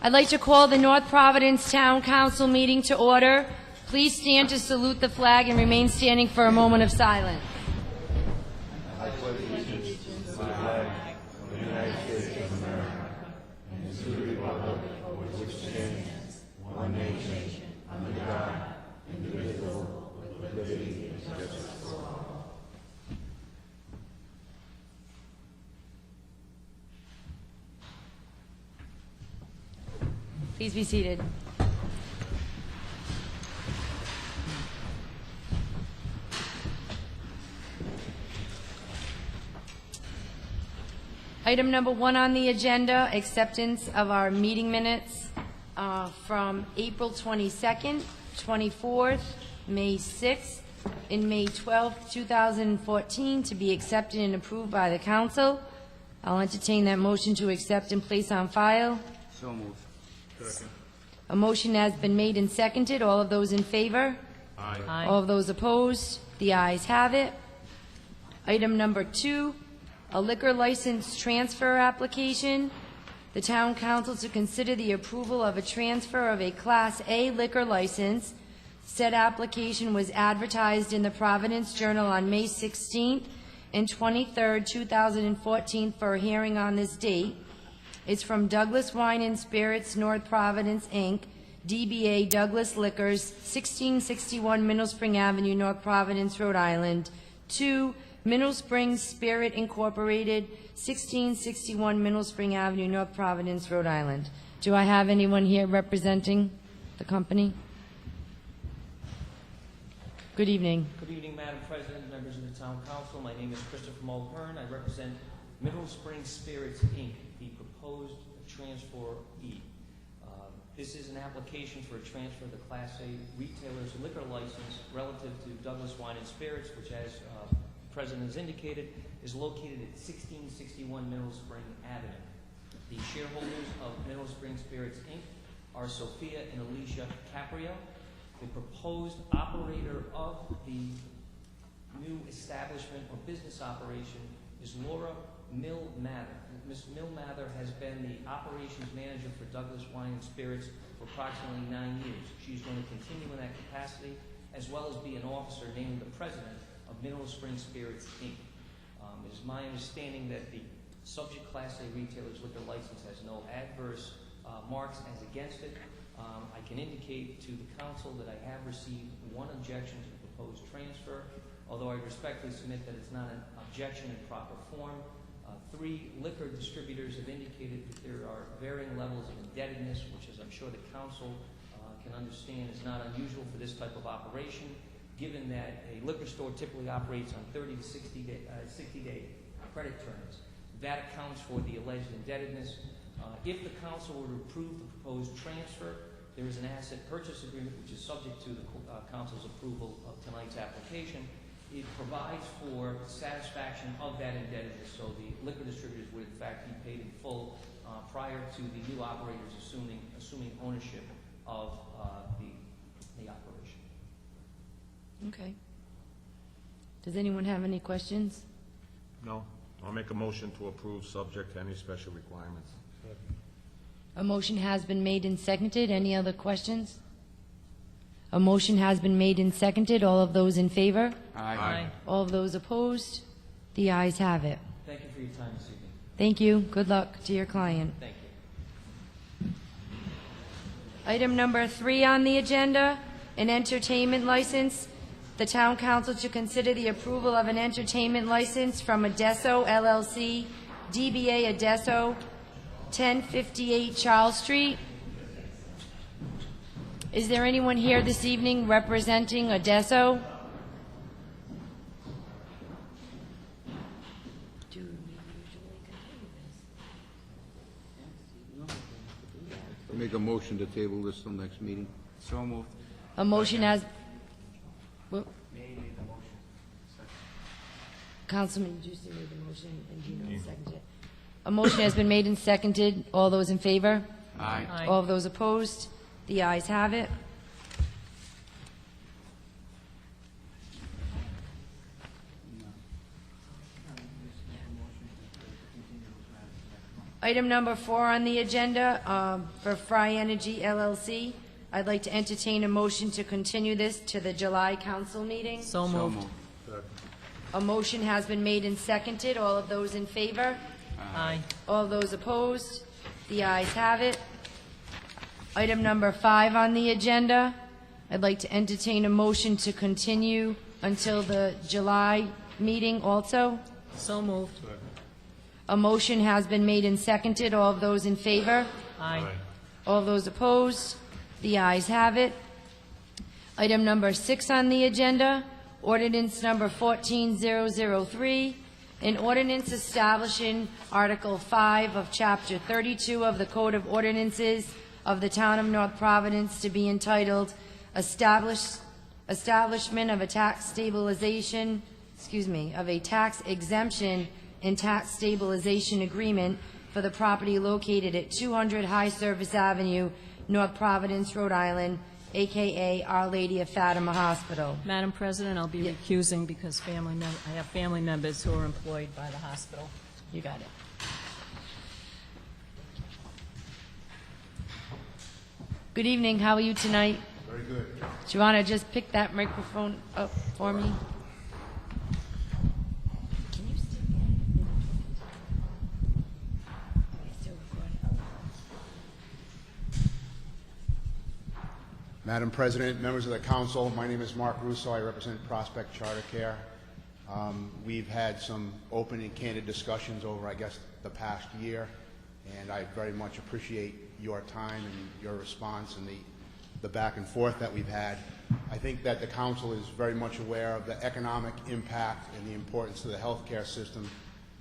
I'd like to call the North Providence Town Council meeting to order. Please stand to salute the flag and remain standing for a moment of silence. Please be seated. Item number 1 on the agenda, acceptance of our meeting minutes from April 22nd, 24th, May 6th, and May 12th, 2014, to be accepted and approved by the council. I'll entertain that motion to accept and place on file. So moved. Second. A motion has been made and seconded. All of those in favor? Aye. All of those opposed? The ayes have it. Item number 2, a liquor license transfer application. The town council to consider the approval of a transfer of a Class A liquor license. Said application was advertised in the Providence Journal on May 16th and 23rd, 2014 for a hearing on this date. It's from Douglas Wine and Spirits, North Providence, Inc., DBA Douglas Liquors, 1661 Middle Spring Avenue, North Providence, Rhode Island. 2, Middle Spring Spirit Incorporated, 1661 Middle Spring Avenue, North Providence, Rhode Island. Do I have anyone here representing the company? Good evening. Good evening, Madam President, members of the Town Council. My name is Christopher Mulhern. I represent Middle Spring Spirits, Inc., the proposed transferee. This is an application for a transfer of the Class A retailer's liquor license relative to Douglas Wine and Spirits, which, as the President has indicated, is located at 1661 Middle Spring Avenue. The shareholders of Middle Spring Spirits, Inc. are Sophia and Alicia Caprio. The proposed operator of the new establishment or business operation is Laura Mill-Mather. Ms. Mill-Mather has been the operations manager for Douglas Wine and Spirits for approximately 9 years. She's going to continue in that capacity, as well as be an officer named the president of Middle Spring Spirits, Inc. It is my understanding that the subject Class A retailer's liquor license has no adverse marks as against it. I can indicate to the council that I have received 1 objection to the proposed transfer, although I respectfully submit that it's not an objection in proper form. 3 liquor distributors have indicated that there are varying levels of indebtedness, which, as I'm sure the council can understand, is not unusual for this type of operation, given that a liquor store typically operates on 30 to 60-day credit terms. That accounts for the alleged indebtedness. If the council were to approve the proposed transfer, there is an asset purchase agreement which is subject to the council's approval of tonight's application. It provides for satisfaction of that indebtedness, so the liquor distributors would in fact be paid in full prior to the new operators assuming ownership of the operation. Okay. Does anyone have any questions? No. I'll make a motion to approve subject to any special requirements. A motion has been made and seconded. Any other questions? A motion has been made and seconded. All of those in favor? Aye. All of those opposed? The ayes have it. Thank you for your time this evening. Thank you. Good luck to your client. Thank you. Item number 3 on the agenda, an entertainment license. The Town Council to consider the approval of an entertainment license from Adesso LLC, DBA Adesso, 1058 Charles Street. Is there anyone here this evening representing Adesso? Make a motion to table this till next meeting. So moved. A motion has... Whoop. Councilman Juicy made the motion and Gino seconded it. A motion has been made and seconded. All those in favor? Aye. All of those opposed? The ayes have it. Item number 4 on the agenda, for Fry Energy LLC. I'd like to entertain a motion to continue this to the July council meeting. So moved. A motion has been made and seconded. All of those in favor? Aye. All those opposed? The ayes have it. Item number 5 on the agenda, I'd like to entertain a motion to continue until the July meeting also. So moved. A motion has been made and seconded. All of those in favor? Aye. All those opposed? The ayes have it. Item number 6 on the agenda, ordinance number 14003, an ordinance establishing Article 5 of Chapter 32 of the Code of Ordinances of the Town of North Providence to be entitled Establishment of a Tax Stabilization, of a Tax Exemption and Tax Stabilization Agreement for the property located at 200 High Service Avenue, North Providence, Rhode Island, a.k.a. Our Lady of Fatima Hospital. Madam President, I'll be recusing because I have family members who are employed by the hospital. You got it. Good evening, how are you tonight? Very good. Do you want to just pick that microphone up for me? Can you still get it? It's still recording. Madam President, members of the council, my name is Mark Russo. I represent Prospect Charter Care. We've had some open and candid discussions over, I guess, the past year, and I very much appreciate your time and your response and the back and forth that we've had. I think that the council is very much aware of the economic impact and the importance to the healthcare system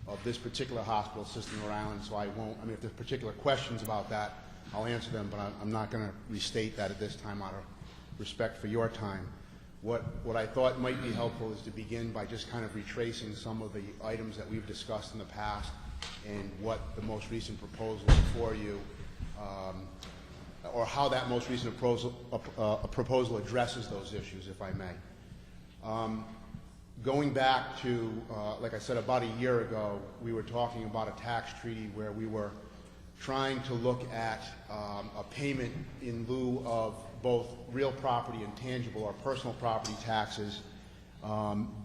of this particular hospital system in Rhode Island, so if there's particular questions about that, I'll answer them, but I'm not going to restate that at this time out of respect for your time. What I thought might be helpful is to begin by just kind of retracing some of the items that we've discussed in the past and what the most recent proposal before you, or how that most recent proposal addresses those issues, if I may. Going back to, like I said, about a year ago, we were talking about a tax treaty where we were trying to look at a payment in lieu of both real property and tangible or personal property taxes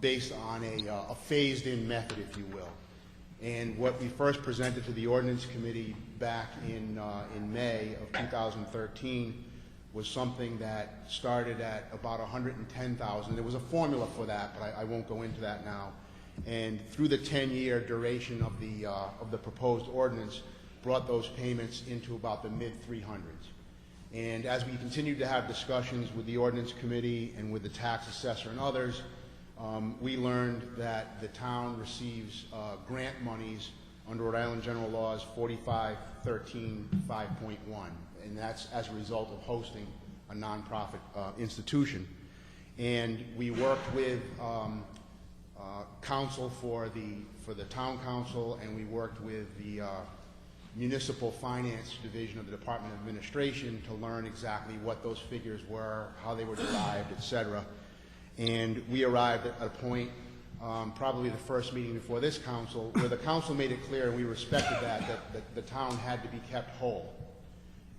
based on a phased-in method, if you will. And what we first presented to the Ordinance Committee back in May of 2013 was something that started at about $110,000. There was a formula for that, but I won't go into that now. And through the 10-year duration of the proposed ordinance, brought those payments into about the mid-300s. And as we continued to have discussions with the Ordinance Committee and with the tax assessor and others, we learned that the town receives grant monies under Rhode Island General Laws 4513 5.1, and that's as a result of hosting a nonprofit institution. And we worked with counsel for the town council, and we worked with the Municipal Finance Division of the Department of Administration to learn exactly what those figures were, how they were derived, etc. And we arrived at a point, probably the first meeting before this council, where the council made it clear, and we respected that the town had to be kept whole.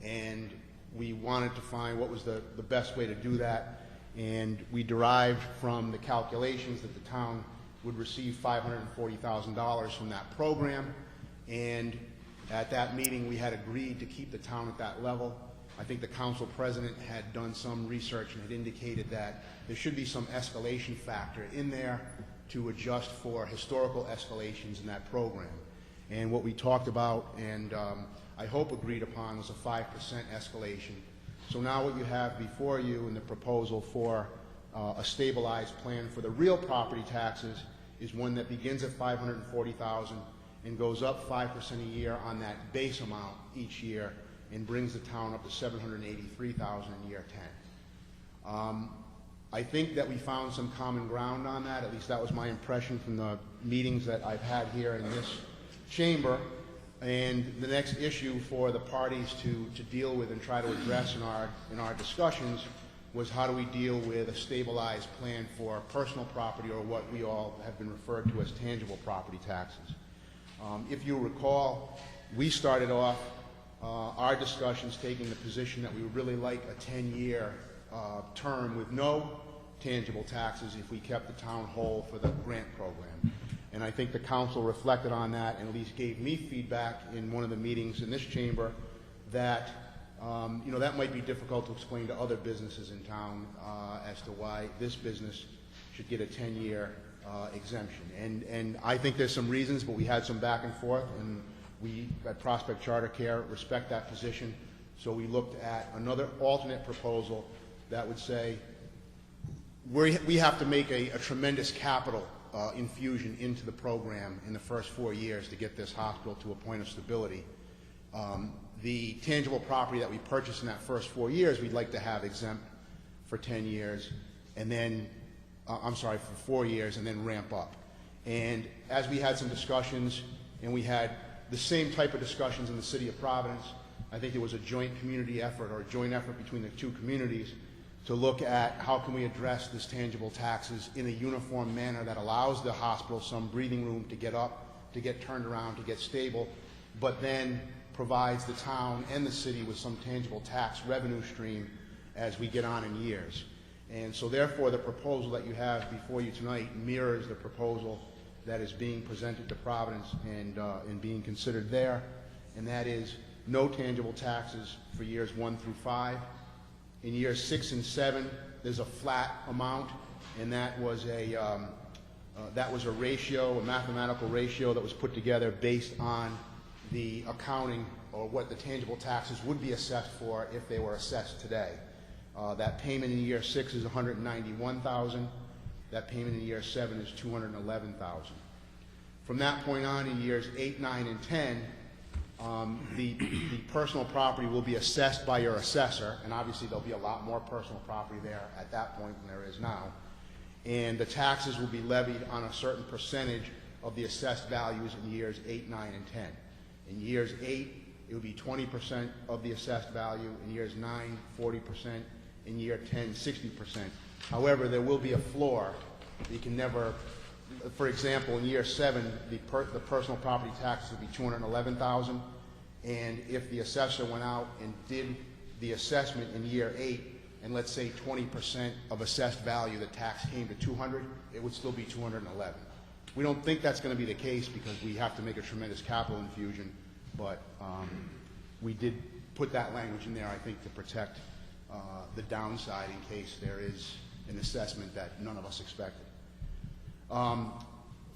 And we wanted to find what was the best way to do that. And we derived from the calculations that the town would receive $540,000 from that program. And at that meeting, we had agreed to keep the town at that level. I think the council president had done some research and had indicated that there should be some escalation factor in there to adjust for historical escalations in that program. And what we talked about, and I hope agreed upon, was a 5% escalation. So now what you have before you in the proposal for a stabilized plan for the real property taxes is one that begins at $540,000 and goes up 5% a year on that base amount each year and brings the town up to $783,000 in year 10. I think that we found some common ground on that. At least that was my impression from the meetings that I've had here in this chamber. And the next issue for the parties to deal with and try to address in our discussions was how do we deal with a stabilized plan for personal property, or what we all have been referred to as tangible property taxes. If you recall, we started off our discussions taking the position that we would really like a 10-year term with no tangible taxes if we kept the town whole for the grant program. And I think the council reflected on that and at least gave me feedback in one of the meetings in this chamber that that might be difficult to explain to other businesses in town as to why this business should get a 10-year exemption. And I think there's some reasons, but we had some back and forth, and we at Prospect Charter Care respect that position. So we looked at another alternate proposal that would say we have to make a tremendous capital infusion into the program in the first 4 years to get this hospital to a point of stability. The tangible property that we purchase in that first 4 years, we'd like to have exempt for 10 years, and then, for 4 years, and then ramp up. And as we had some discussions, and we had the same type of discussions in the city of Providence, I think there was a joint community effort or a joint effort between the two communities to look at how can we address this tangible taxes in a uniform manner that allows the hospital some breathing room to get up, to get turned around, to get stable, but then provides the town and the city with some tangible tax revenue stream as we get on in years. And so therefore the proposal that you have before you tonight mirrors the proposal that is being presented to Providence and being considered there, and that is no tangible taxes for years 1 through 5. In years 6 and 7, there's a flat amount, and that was a ratio, a mathematical ratio that was put together based on the accounting or what the tangible taxes would be assessed for if they were assessed today. That payment in year 6 is $191,000. That payment in year 7 is $211,000. From that point on, in years 8, 9, and 10, the personal property will be assessed by your assessor, and obviously there'll be a lot more personal property there at that point than there is now. And the taxes will be levied on a certain percentage of the assessed values in years 8, 9, and 10. In years 8, it would be 20% of the assessed value. In years 9, 40%. In year 10, 60%. However, there will be a floor. You can never, for example, in year 7, the personal property taxes would be $211,000, and if the assessor went out and did the assessment in year 8, and let's say 20% of assessed value, the tax came to $200, it would still be $211. We don't think that's going to be the case because we have to make a tremendous capital infusion, but we did put that language in there, I think, to protect the downside in case there is an assessment that none of us expected.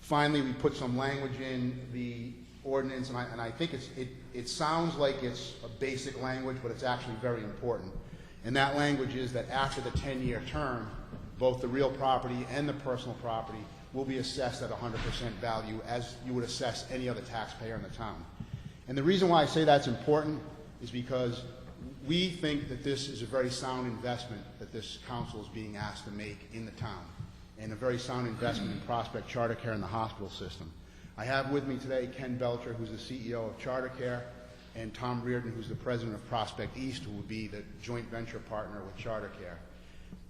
Finally, we put some language in the ordinance, and I think it sounds like it's a basic language, but it's actually very important. And that language is that after the 10-year term, both the real property and the personal property will be assessed at 100% value as you would assess any other taxpayer in the town. And the reason why I say that's important is because we think that this is a very sound investment that this council is being asked to make in the town, and a very sound investment in Prospect Charter Care and the hospital system. I have with me today Ken Belcher, who's the CEO of Charter Care, and Tom Reardon, who's the president of Prospect East, who will be the joint venture partner with Charter Care.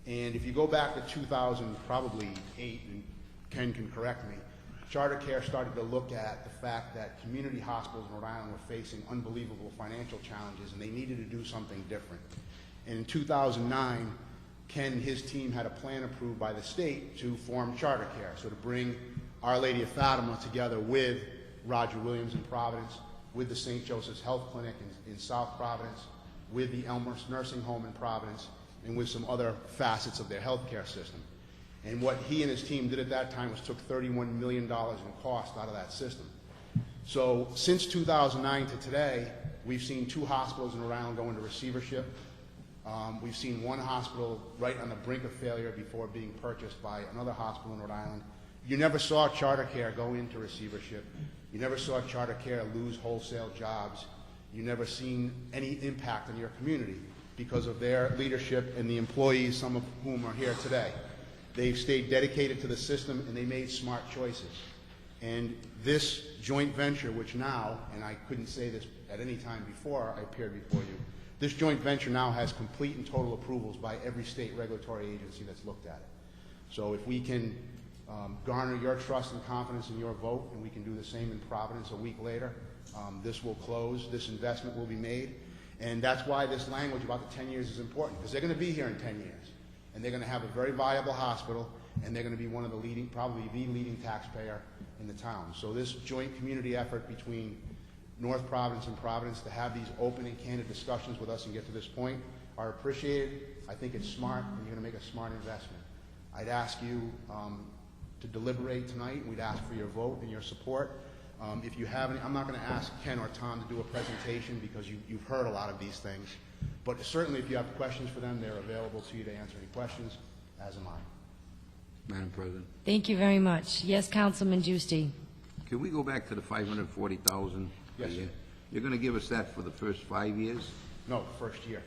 And if you go back to 2008, and Ken can correct me, Charter Care started to look at the fact that community hospitals in Rhode Island were facing unbelievable financial challenges, and they needed to do something different. And in 2009, Ken and his team had a plan approved by the state to form Charter Care, so to bring Our Lady of Fatima together with Roger Williams in Providence, with the St. Joseph's Health Clinic in South Providence, with the Elmhurst Nursing Home in Providence, and with some other facets of their healthcare system. And what he and his team did at that time was took $31 million in cost out of that system. So since 2009 to today, we've seen 2 hospitals in Rhode Island go into receivership. We've seen 1 hospital right on the brink of failure before being purchased by another hospital in Rhode Island. You never saw Charter Care go into receivership. You never saw Charter Care lose wholesale jobs. You never seen any impact on your community because of their leadership and the employees, some of whom are here today. They've stayed dedicated to the system, and they made smart choices. And this joint venture, which now, and I couldn't say this at any time before I appeared before you, this joint venture now has complete and total approvals by every state regulatory agency that's looked at it. So if we can garner your trust and confidence in your vote, and we can do the same in Providence a week later, This will close, this investment will be made, and that's why this language about the 10 years is important, because they're going to be here in 10 years, and they're going to have a very viable hospital, and they're going to be one of the leading, probably the leading taxpayer in the town. So this joint community effort between North Providence and Providence to have these open and candid discussions with us and get to this point are appreciated. I think it's smart, and you're going to make a smart investment. I'd ask you to deliberate tonight, and we'd ask for your vote and your support. If you have any, I'm not going to ask Ken or Tom to do a presentation because you've heard a lot of these things, but certainly if you have questions for them, they're available to you to answer any questions, as am I. Madam President, Thank you very much. Yes, Councilman Giusti. can we go back to the 540,000 a Yes, year? sir. You're going to give us that for the first 5 years? No, first year.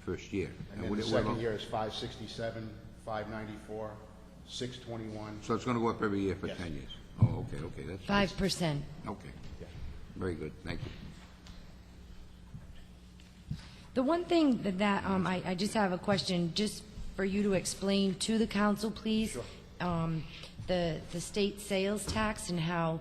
First year. And then what- the what second about- year is 567, 594, 621. So it's going to go up every year for Yes. 10 years? Oh, okay, that's... 5%. Okay, Yeah. very good, thank you. The one thing I just have a question, just for you to explain to the council, please. Sure. The state sales tax and how,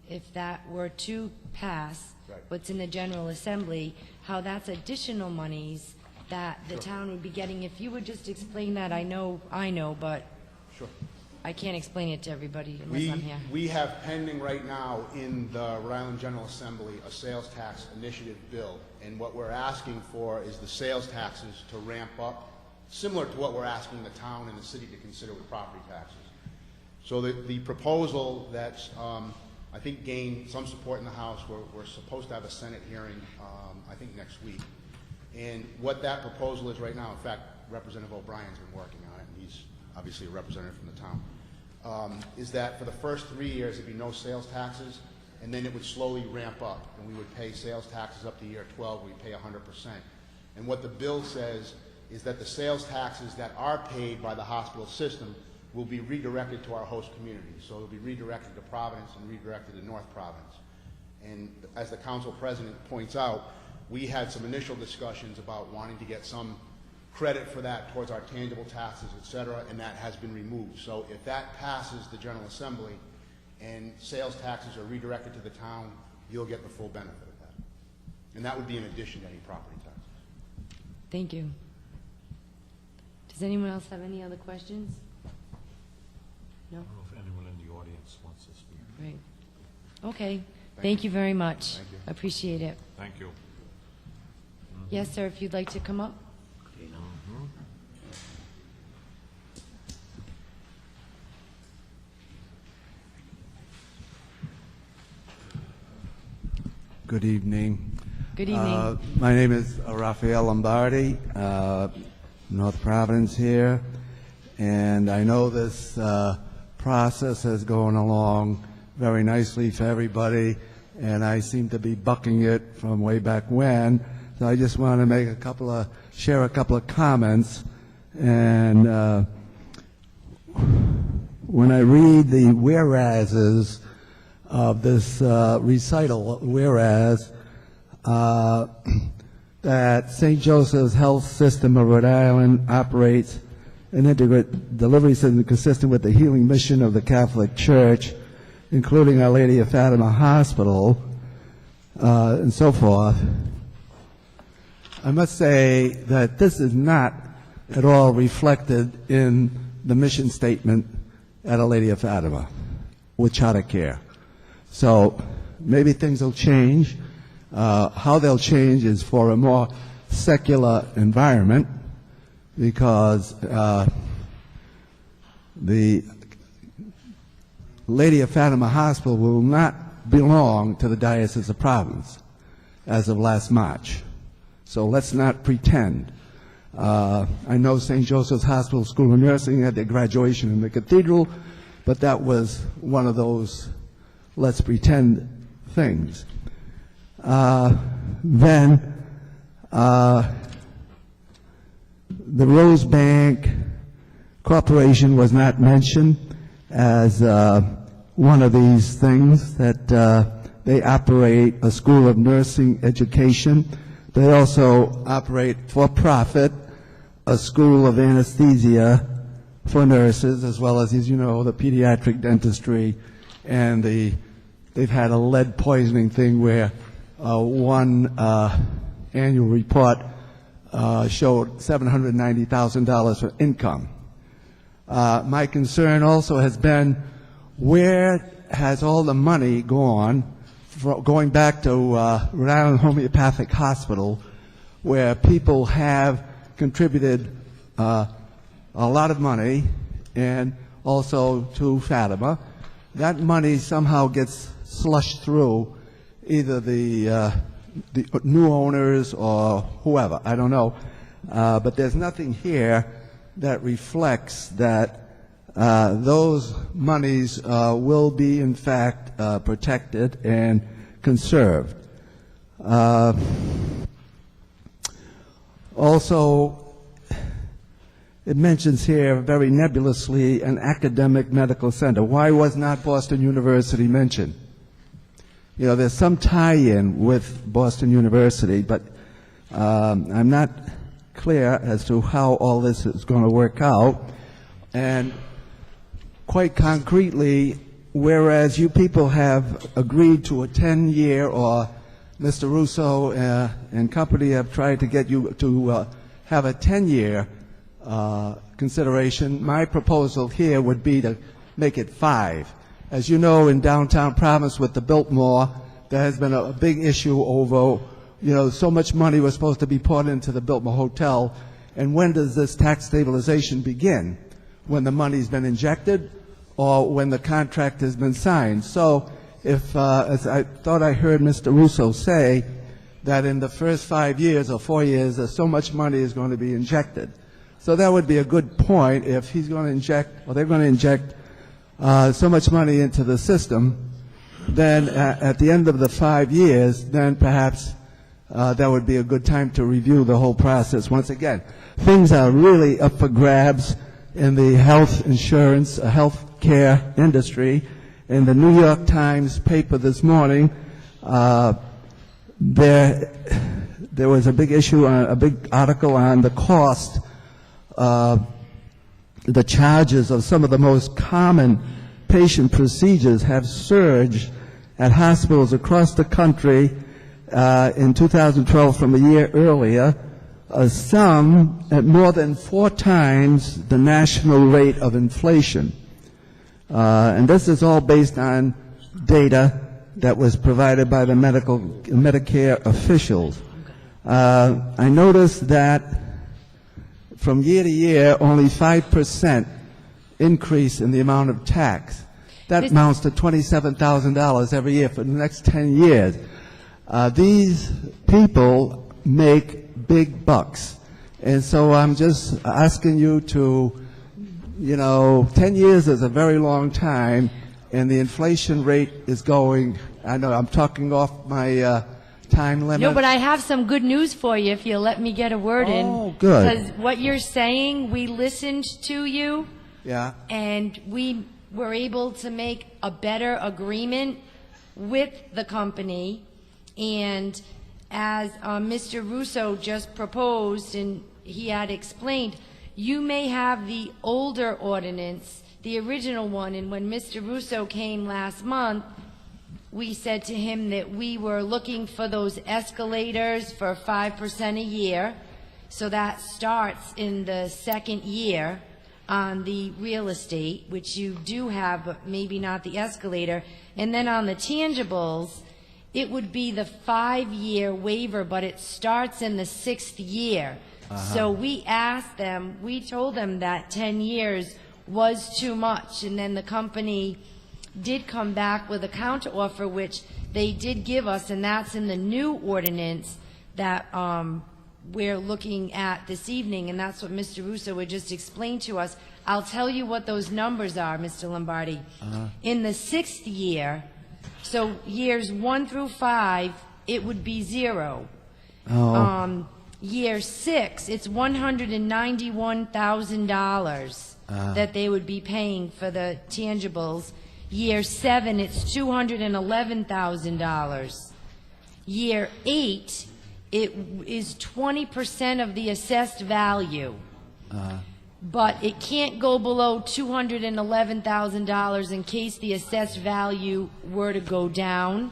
if that were to pass, Right. what's in the General Assembly, how that's additional monies that the town would be getting. If you would just explain that, I know, but Sure. I can't explain it to everybody unless I'm here. We have pending right now in the Rhode Island General Assembly a sales tax initiative bill, and what we're asking for is the sales taxes to ramp up, similar to what we're asking the town and the city to consider with property taxes. So the proposal that's, I think gained some support in the House, we're supposed to have a Senate hearing, I think next week. And what that proposal is right now, in fact, Representative O'Brien's been working on it, and he's obviously a representative from the town, is that for the first 3 years, there'd be no sales taxes, and then it would slowly ramp up, and we would pay sales taxes up to year 12, we'd pay 100%. And what the bill says is that the sales taxes that are paid by the hospital system will be redirected to our host communities. So it'll be redirected to Providence and redirected to North Providence. And as the council president points out, we had some initial discussions about wanting to get some credit for that towards our tangible taxes, et cetera, and that has been removed. So if that passes the General Assembly and sales taxes are redirected to the town, you'll get the full benefit of that. And that would be in addition to any property taxes. Thank you. Does anyone else have any other questions? No? I don't know if anyone in the audience wants to speak. Great. Okay. Thank you very much. Thank you. Appreciate it. Thank you. Yes, sir, if you'd like to come up. Good evening. Good evening. My name is Raphael Lombardi, North Providence here, and I know this process is going along very nicely for everybody, and I seem to be bucking it from way back when, so I just want to share a couple of comments, and when I read the whereases of this recital, whereas that St. Joseph's Health System of Rhode Island operates an integrated delivery system consistent with the healing mission of the Catholic Church, including Our Lady of Fatima Hospital, and so forth. I must say that this is not at all reflected in the mission statement at Our Lady of Fatima with Charter Care. So maybe things will change. How they'll change is for a more secular environment, because the Lady of Fatima Hospital will not belong to the Diocese of Providence as of last March. So let's not pretend. I know St. Joseph's Hospital School of Nursing had their graduation in the cathedral, but that was one of those let's pretend things. Then the Rose Bank Corporation was not mentioned as one of these things, that they operate a school of nursing education. They also operate for profit a school of anesthesia for nurses, as well as you know, the pediatric dentistry and the they've had a lead poisoning thing where one annual report showed $790,000 for income. My concern also has been, where has all the money gone, going back to Rhode Island Homeopathic Hospital, where people have contributed a lot of money, and also to Fatima. That money somehow gets slushed through either the new owners or whoever, I don't know. But there's nothing here that reflects that those monies will be, in fact, protected and conserved. Also, it mentions here very nebulously an academic medical center. Why was not Boston University mentioned? You know, there's some tie-in with Boston University, but I'm not clear as to how all this is going to work out. And quite concretely, whereas you people have agreed to a 10-year, or Mr. Russo and company have tried to get you to have a 10-year consideration, my proposal here would be to make it 5. As you know, in downtown Providence with the Biltmore, there has been a big issue over, you know, so much money was supposed to be poured into the Biltmore Hotel, and when does this tax stabilization begin? When the money's been injected, or when the contract has been signed? So if, as I thought I heard Mr. Russo say, that in the first 5 years or 4 years, so much money is going to be injected. So that would be a good point if he's going to inject, or they're going to inject so much money into the system, then at the end of the 5 years, then perhaps that would be a good time to review the whole process once again. Things are really up for grabs in the health insurance, health care industry. In the New York Times paper this morning, there was a big issue, a big article on the cost, the charges of some of the most common patient procedures have surged at hospitals across the country in 2012 from a year earlier, some at more than 4 times the national rate of inflation. And this is all based on data that was provided by the Medicare officials. I noticed that from year to year, only 5% increase in the amount of tax. That amounts to $27,000 every year for the next 10 years. These people make big bucks. And so I'm just asking you to, you know, 10 years is a very long time, and the inflation rate is going, I know I'm talking off my time limit. No, but I have some good news for you if you'll let me get a word in. Oh, good. Because what you're saying, we listened to you, Yeah. and we were able to make a better agreement with the company. And as Mr. Russo just proposed, and he had explained, you may have the older ordinance, the original one, and when Mr. Russo came last month, we said to him that we were looking for those escalators for 5% a year. So that starts in the second year on the real estate, which you do have, but maybe not the escalator. And then on the tangibles, it would be the 5-year waiver, but it starts in the 6th year. So we asked them, we told them that 10 years was too much, and then the company did come back with a counteroffer, which they did give us, and that's in the new ordinance that we're looking at this evening, and that's what Mr. Russo would just explain to us. I'll tell you what those numbers are, Mr. Lombardi. In the 6th year, so years 1 through 5, it would be 0. Year 6, it's $191,000 that they would be paying for the tangibles. Year 7, it's $211,000. Year 8, it is 20% of the assessed value. but it can't go below $211,000 in case the assessed value were to go down.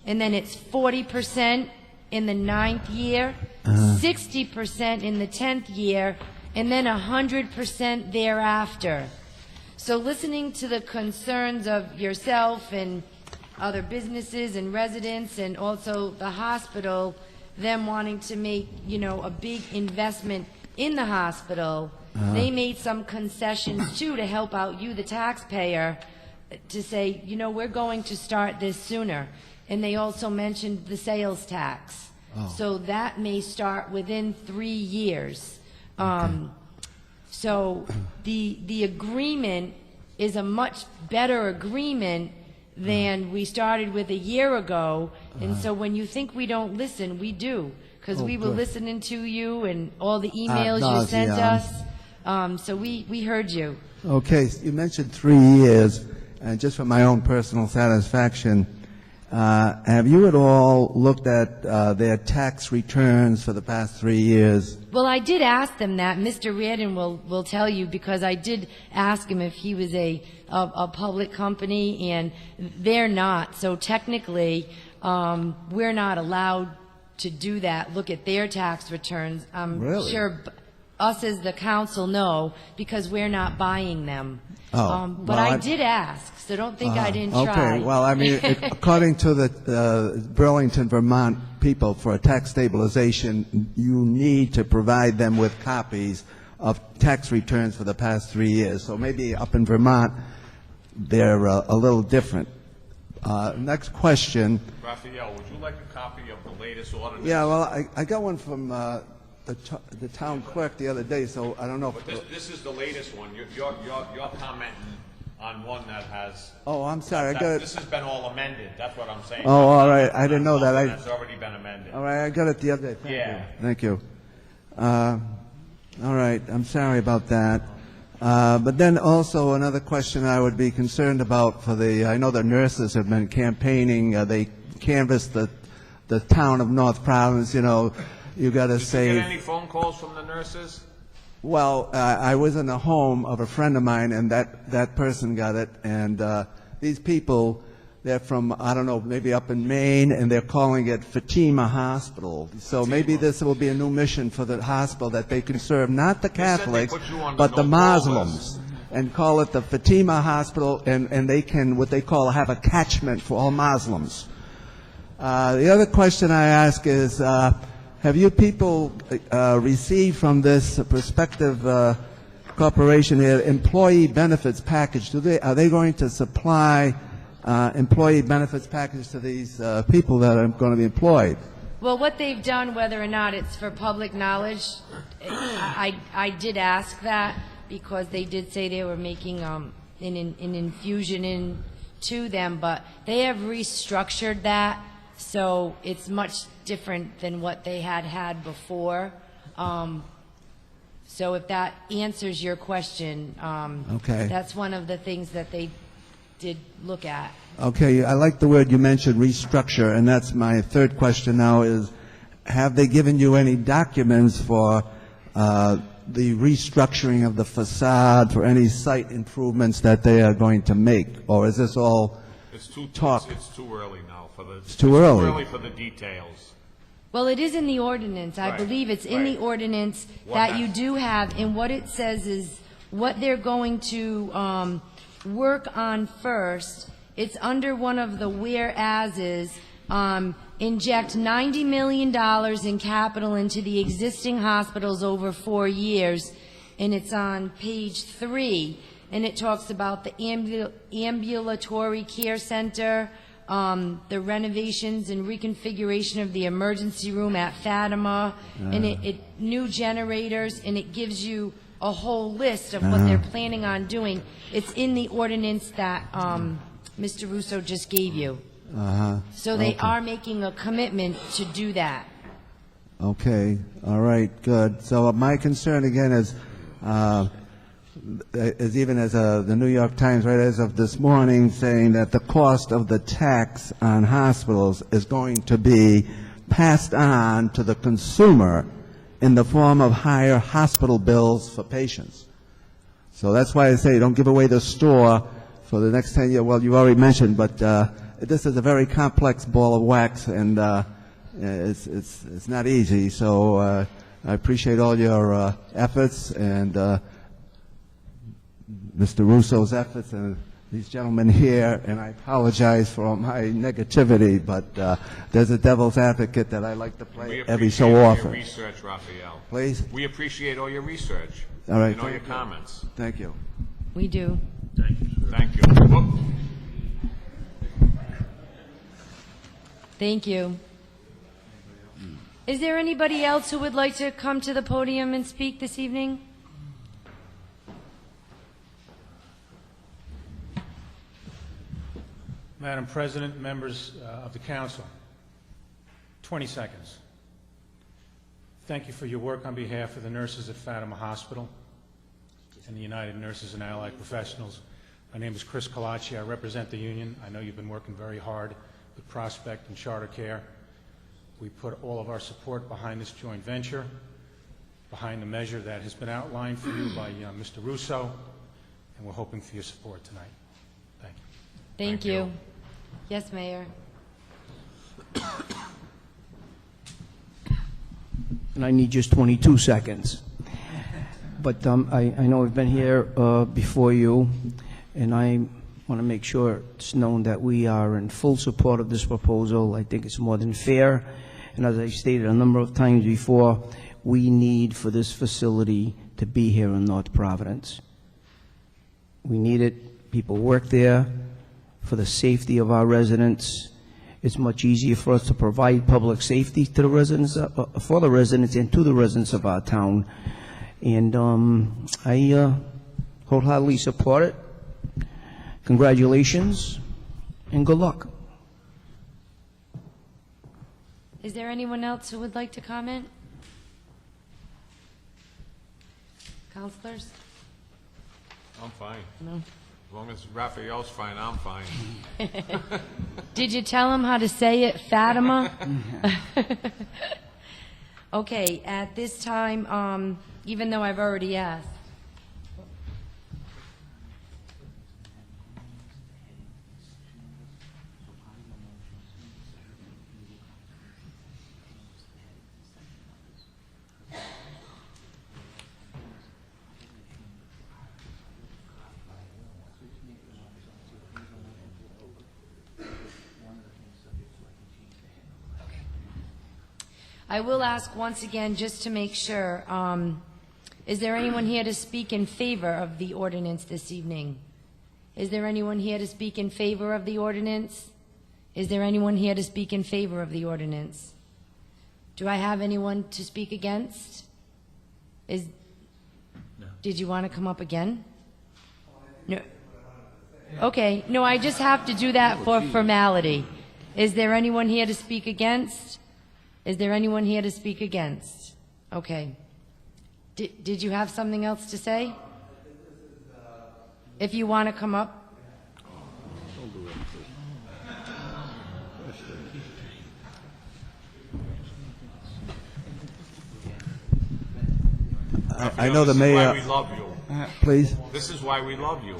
And then it's 40% in the 9th year, 60% in the 10th year, and then 100% thereafter. So listening to the concerns of yourself and other businesses and residents, and also the hospital, them wanting to make, you know, a big investment in the hospital, they made some concessions too to help out you, the taxpayer, to say, you know, we're going to start this sooner. And they also mentioned the sales tax. So that may start within 3 years. So the agreement is a much better agreement than we started with a year ago. And so when you think we don't listen, we do, because we were listening to you and all the emails you sent us. So we heard you. Okay, so you mentioned 3 years, and just for my own personal satisfaction, have you at all looked at their tax returns for the past 3 years? Well, I did ask them that. Mr. Reardon will tell you, because I did ask him if he was a public company, and they're not. So technically, we're not allowed to do that, look at their tax returns. I'm Really? sure us as the council know, because we're not buying them. But well, I did ask, so don't think I didn't try. Okay, well, I mean, according to the Burlington, Vermont people, for a tax stabilization, you need to provide them with copies of tax returns for the past 3 years. So maybe up in Vermont, they're a little different. Next question. Raphael, would you like a copy of the latest ordinance? Yeah, well, I got one from the town clerk the other day, so I don't know if... But this is the latest one. You're commenting on one that has... Oh, I'm sorry, I got This it. has been all amended, that's what I'm saying. Oh, all right, I didn't know that. That's already been amended. All right, I got it the other day. Thank Yeah. you. Thank you. All right, I'm sorry about that. But then also another question I would be concerned about for I know the nurses have been campaigning, they canvassed the town of North Providence, you know, you got to Did say... you get any phone calls from the nurses? Well, I was in the home of a friend of mine, and that person got it, and these people, they're from, I don't know, maybe up in Maine, and they're calling it Fatima Hospital. So maybe this will be a new mission for the hospital, that they can serve not the said they Catholics, put you on but the the no-call Muslims, and call it the Fatima Hospital, and they can, what they call, have a catchment for all Muslims. The other question I ask is, have you people received from this prospective corporation here employee benefits package? Are they going to supply employee benefits package to these people that are going to be employed? Well, what they've done, whether or not it's for public knowledge, I did ask that, because they did say they were making an infusion into them, but they have restructured that, so it's much different than what they had before. So if that answers your question, Okay. that's one of the things that they did look at. Okay, I like the word you mentioned, restructure, and that's my third question now is, have they given you any documents for the restructuring of the facade, for any site improvements that they are going to make? Or is this all talk? It's too early now for the... It's too early. Too early for the details. Well, it is in the ordinance. I Right, believe it's in the right. ordinance What that has- you do have, and what it says is what they're going to work on first. It's under one of the whereases, inject $90 million in capital into the existing hospitals over 4 years, and it's on page 3, and it talks about the ambulatory care center, the renovations and reconfiguration of the emergency room at Fatima, and it new generators, and it gives you a whole list of what they're planning on doing. It's in the ordinance that Mr. Russo just gave you. So they are making a commitment to do that. Okay, all right, good. So my concern again is even as the New York Times, right as of this morning, saying that the cost of the tax on hospitals is going to be passed on to the consumer in the form of higher hospital bills for patients. So that's why I say don't give away the store for the next 10 years. Well, you already mentioned, but this is a very complex ball of wax, and it's not easy. So I appreciate all your efforts and Mr. Russo's efforts and these gentlemen here, and I apologize for my negativity, but there's a devil's advocate that I like to play every so often. We appreciate all your research, Raphael. Please? We appreciate all your research. All right, And all your thank you. comments. Thank you. We do. Thank you. Whoop. Thank you. Is there anybody else who would like to come to the podium and speak this evening? Madam President, members of the council, 20 seconds. Thank you for your work on behalf of the nurses at Fatima Hospital and the United Nurses and Allied Professionals. My name is Chris Colacci. I represent the union. I know you've been working very hard with Prospect and Charter Care. We put all of our support behind this joint venture, behind the measure that has been outlined for you by Mr. Russo, and we're hoping for your support tonight. Thank you. Thank you. Yes, Mayor. And I need just 22 seconds. But I know I've been here before you, and I want to make sure it's known that we are in full support of this proposal. I think it's more than fair. And as I stated a number of times before, we need for this facility to be here in North Providence. We need it. People work there for the safety of our residents. It's much easier for us to provide public safety to the residents, for the residents and to the residents of our town. And I wholeheartedly support it. Congratulations and good luck. Is there anyone else who would like to comment? Counselors? I'm fine. No. As long as Raphael's fine, I'm fine. Did you tell him how to say it, Fatima? Okay, at this time, even though I've already asked. I will ask once again, just to make sure, is there anyone here to speak in favor of the ordinance this evening? Is there anyone here to speak in favor of the ordinance? Is there anyone here to speak in favor of the ordinance? Do I have anyone to speak against? Did you want to come up again? No. Okay, no, I just have to do that for formality. Is there anyone here to speak against? Is there anyone here to speak against? Okay. Did you have something else to say? If you want to come up. I know the mayor. This is why we love you. Please. This is why we love you.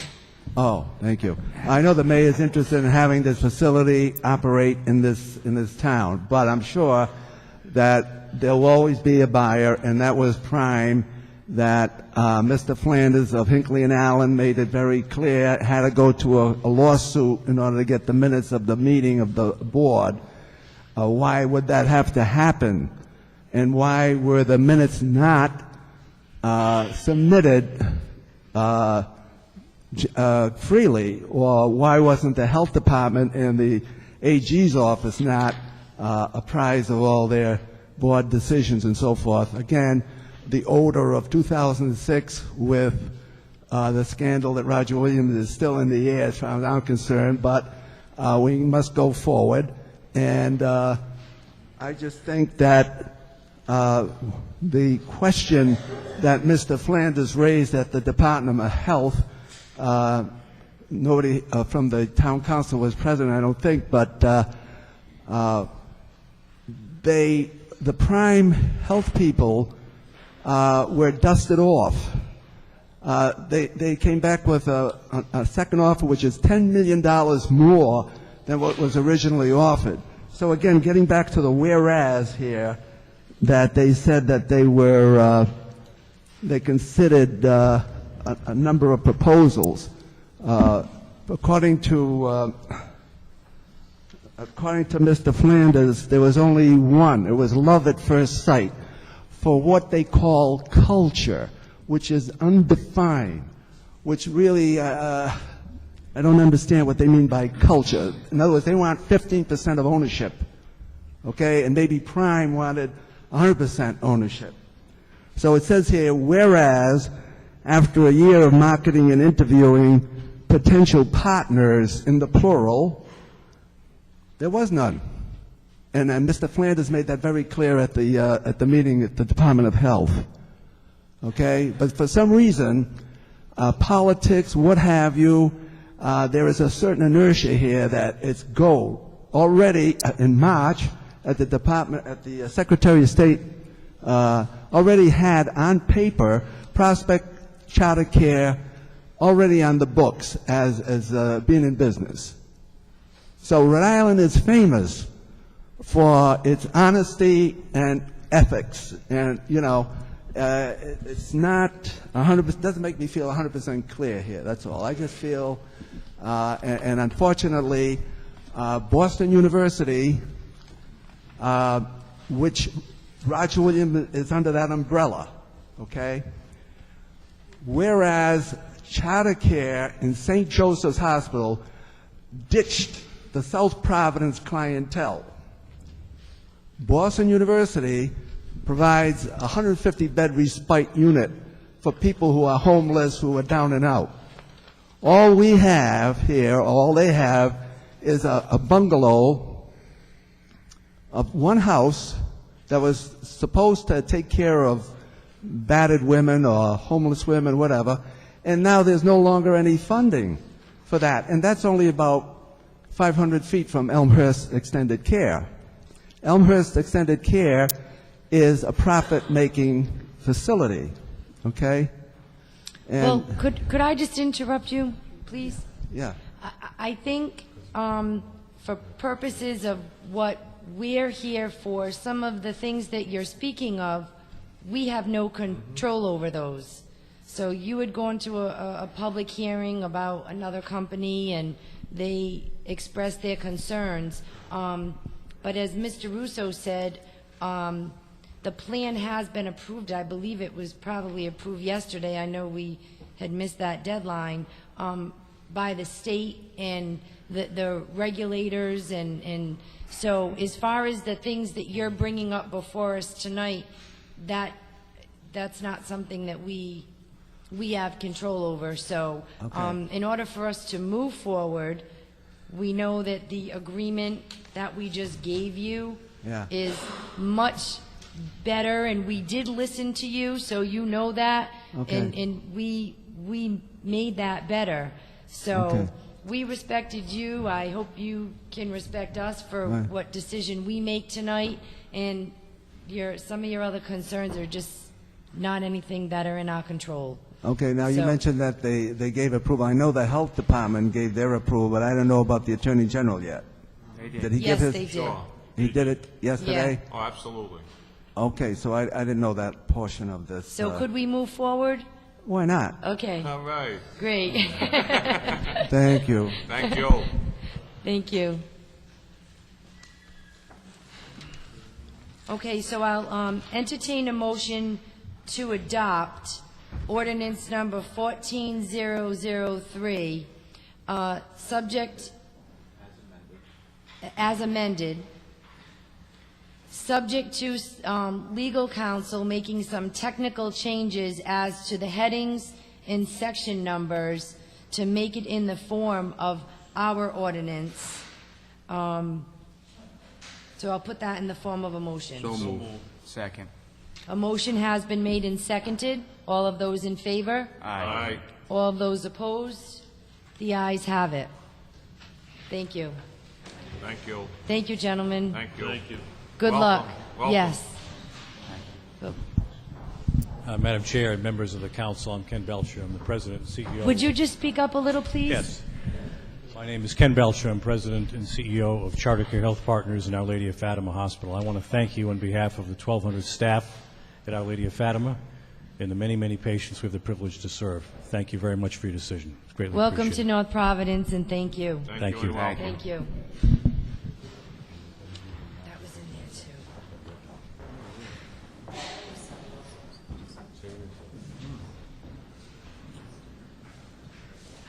Oh, thank you. I know the mayor is interested in having this facility operate in this town, but I'm sure that there will always be a buyer, and that was Prime, that Mr. Flanders of Hinckley and Allen made it very clear had to go to a lawsuit in order to get the minutes of the meeting of the board. Why would that have to happen? And why were the minutes not submitted freely? Or why wasn't the health department and the AG's office not apprised of all their board decisions and so forth? Again, the odor of 2006 with the scandal that Roger Williams is still in the air as far as I'm concerned, but we must go forward. And I just think that the question that Mr. Flanders raised at the Department of Health, nobody from the town council was present, I don't think, but the Prime Health people were dusted off They came back with a second offer, which is $10 million more than what was originally offered. So again, getting back to the whereas here, that they said that they were, they considered a number of proposals. According to Mr. Flanders, there was only one. It was love at first sight for what they call culture, which is undefined, which really, I don't understand what they mean by culture. In other words, they want 15% of ownership, okay? And maybe Prime wanted 100% ownership. So it says here, whereas after a year of marketing and interviewing potential partners in the plural, there was none. And Mr. Flanders made that very clear at the meeting at the Department of Health. Okay? But for some reason, politics, what have you, there is a certain inertia here that it's go. Already in March, at the Secretary of State already had on paper Prospect Charter Care already on the books as being in business. So Rhode Island is famous for its honesty and ethics, and it's not 100%. Doesn't make me feel 100% clear here. That's all. I just feel, and unfortunately, Boston University, which Roger Williams is under that umbrella, okay? Whereas Charter Care in St. Joseph's Hospital ditched the South Providence clientele. Boston University provides a 150-bed respite unit for people who are homeless, who are down and out. All we have here, all they have, is a bungalow of one house that was supposed to take care of battered women or homeless women, whatever, and now there's no longer any funding for that. And that's only about 500 feet from Elmhurst Extended Care. Elmhurst Extended Care is a profit-making facility, okay? And Well, could I just interrupt you, please? yeah, I think for purposes of what we're here for, some of the things that you're speaking of, we have no control over those. So you would go into a public hearing about another company and they express their concerns. But as Mr. Russo said, the plan has been approved. I believe it was probably approved yesterday. I know we had missed that deadline, by the state and the regulators. And so as far as the things that you're bringing up before us tonight, that's not something that we have control over. So in order for us to move forward, we know that the agreement that we just gave you is much better, and we did listen to you, so you know that, and we made that better. So we respected you. I hope you can respect us for what decision we make tonight, and some of your other concerns are just not anything that are in our control. okay, now you mentioned that they gave approval. I know the health department gave their approval, but I don't know about the Attorney General yet. Did he Yes, give his? they did. Sure. He did it yesterday? Oh, absolutely. Okay, so I didn't know that portion of this. So could we move forward? Why not? Okay, All right. great. Thank you. Thank you. Thank you. Okay, so I'll entertain a motion to adopt ordinance number 14003, subject, as amended, subject to legal counsel making some technical changes as to the headings and section numbers to make it in the form of our ordinance. So I'll put that in the form of a motion. So moved. Second. A motion has been made and seconded. All of those in favor? Aye. All of those opposed? The ayes have it. Thank you. Thank you. Thank you, gentlemen. Thank you. Thank you. Good luck. Welcome. Yes. Madam Chair and members of the council, I'm Ken Belcher. I'm the president and CEO. Would you just speak up a little, please? Yes. My name is Ken Belcher. I'm president and CEO of Charter Care Health Partners in Our Lady of Fatima Hospital. I want to thank you on behalf of the 1,200 staff at Our Lady of Fatima and the many, many patients we have the privilege to serve. Thank you very much for your decision. It's greatly Welcome to appreciated. North Providence, and thank you. Thank you. and welcome. Thank you. That was in there, too.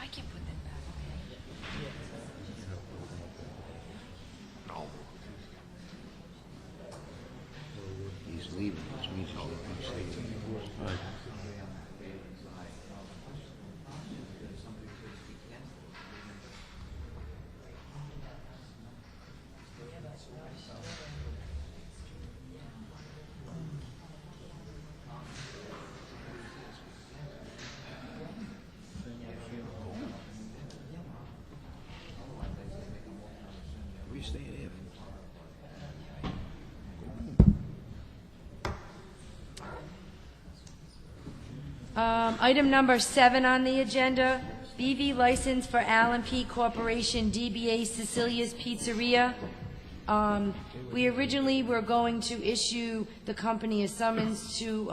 I can put them back, okay? He's leaving, which means he's going to stay. We stay there. Item number 7 on the agenda, BV license for Allen P. Corporation, DBA Cecilia's Pizzeria. We originally were going to issue the company a summons to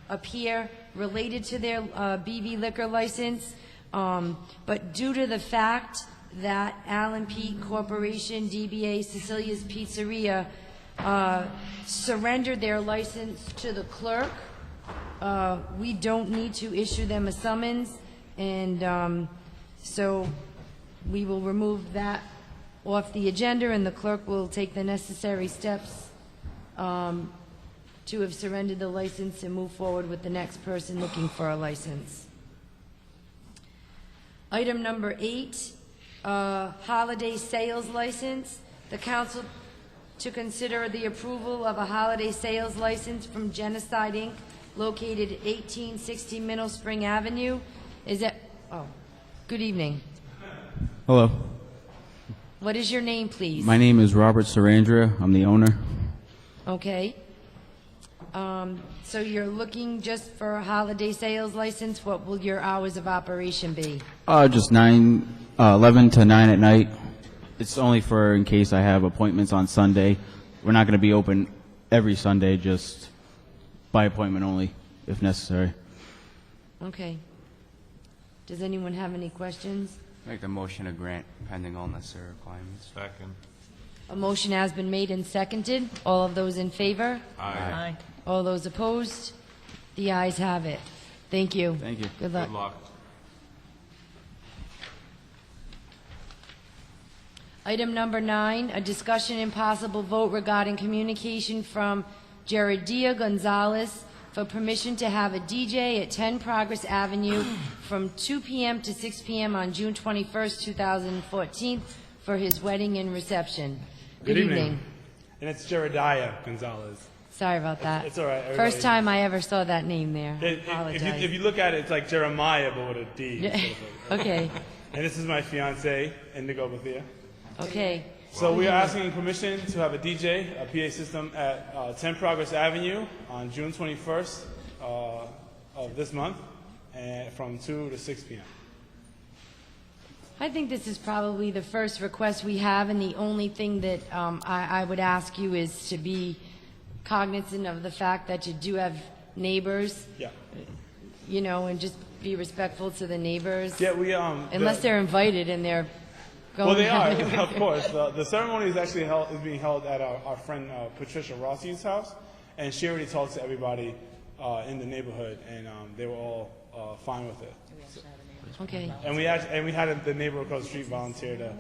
appear related to their BV liquor license, but due to the fact that Allen P. Corporation, DBA Cecilia's Pizzeria, surrendered their license to the clerk, we don't need to issue them a summons, and so we will remove that off the agenda, and the clerk will take the necessary steps to have surrendered the license and move forward with the next person looking for a license. Item number 8, holiday sales license. The council to consider the approval of a holiday sales license from Genocide Inc., located at 1860 Middle Spring Avenue. Is that, oh, good evening. Hello. What is your name, please? My name is Robert Sarandria. I'm the owner. Okay. So you're looking just for a holiday sales license? What will your hours of operation be? Just 11 to 9 at night. It's only for in case I have appointments on Sunday. We're not going to be open every Sunday, just by appointment only, if necessary. Okay. Does anyone have any questions? Make a motion to grant pending all necessary requirements. Second. A motion has been made and seconded. All of those in favor? Aye. All those opposed? The ayes have it. Thank you. Thank you. Good luck. Good luck. Item number 9, a discussion and possible vote regarding communication from Jeridia Gonzalez for permission to have a DJ at 10 Progress Avenue from 2 p.m. to 6 p.m. on June 21st, 2014 for his wedding and reception. Good evening. And it's Jeridiah Gonzalez. Sorry about that. It's all right. First time I ever saw that name there. Apologize. If you look at it, it's like Jeremiah, but with a D. instead of Okay. And this is my fiance, Indigo Bethia. Okay. So we are asking permission to have a DJ, a PA system at 10 Progress Avenue on June 21st of this month, and from 2 to 6 p.m. I think this is probably the first request we have, and the only thing that I would ask you is to be cognizant of the fact that you do have neighbors. Yeah. You know, and just be respectful to the neighbors. Yeah, we unless they're invited and they're going. Well, they are, down. of course. The ceremony is actually being held at our friend Patricia Rossi's house, and she already talked to everybody in the neighborhood, and they were all fine with it. Okay. And we had the neighbor across the street volunteer to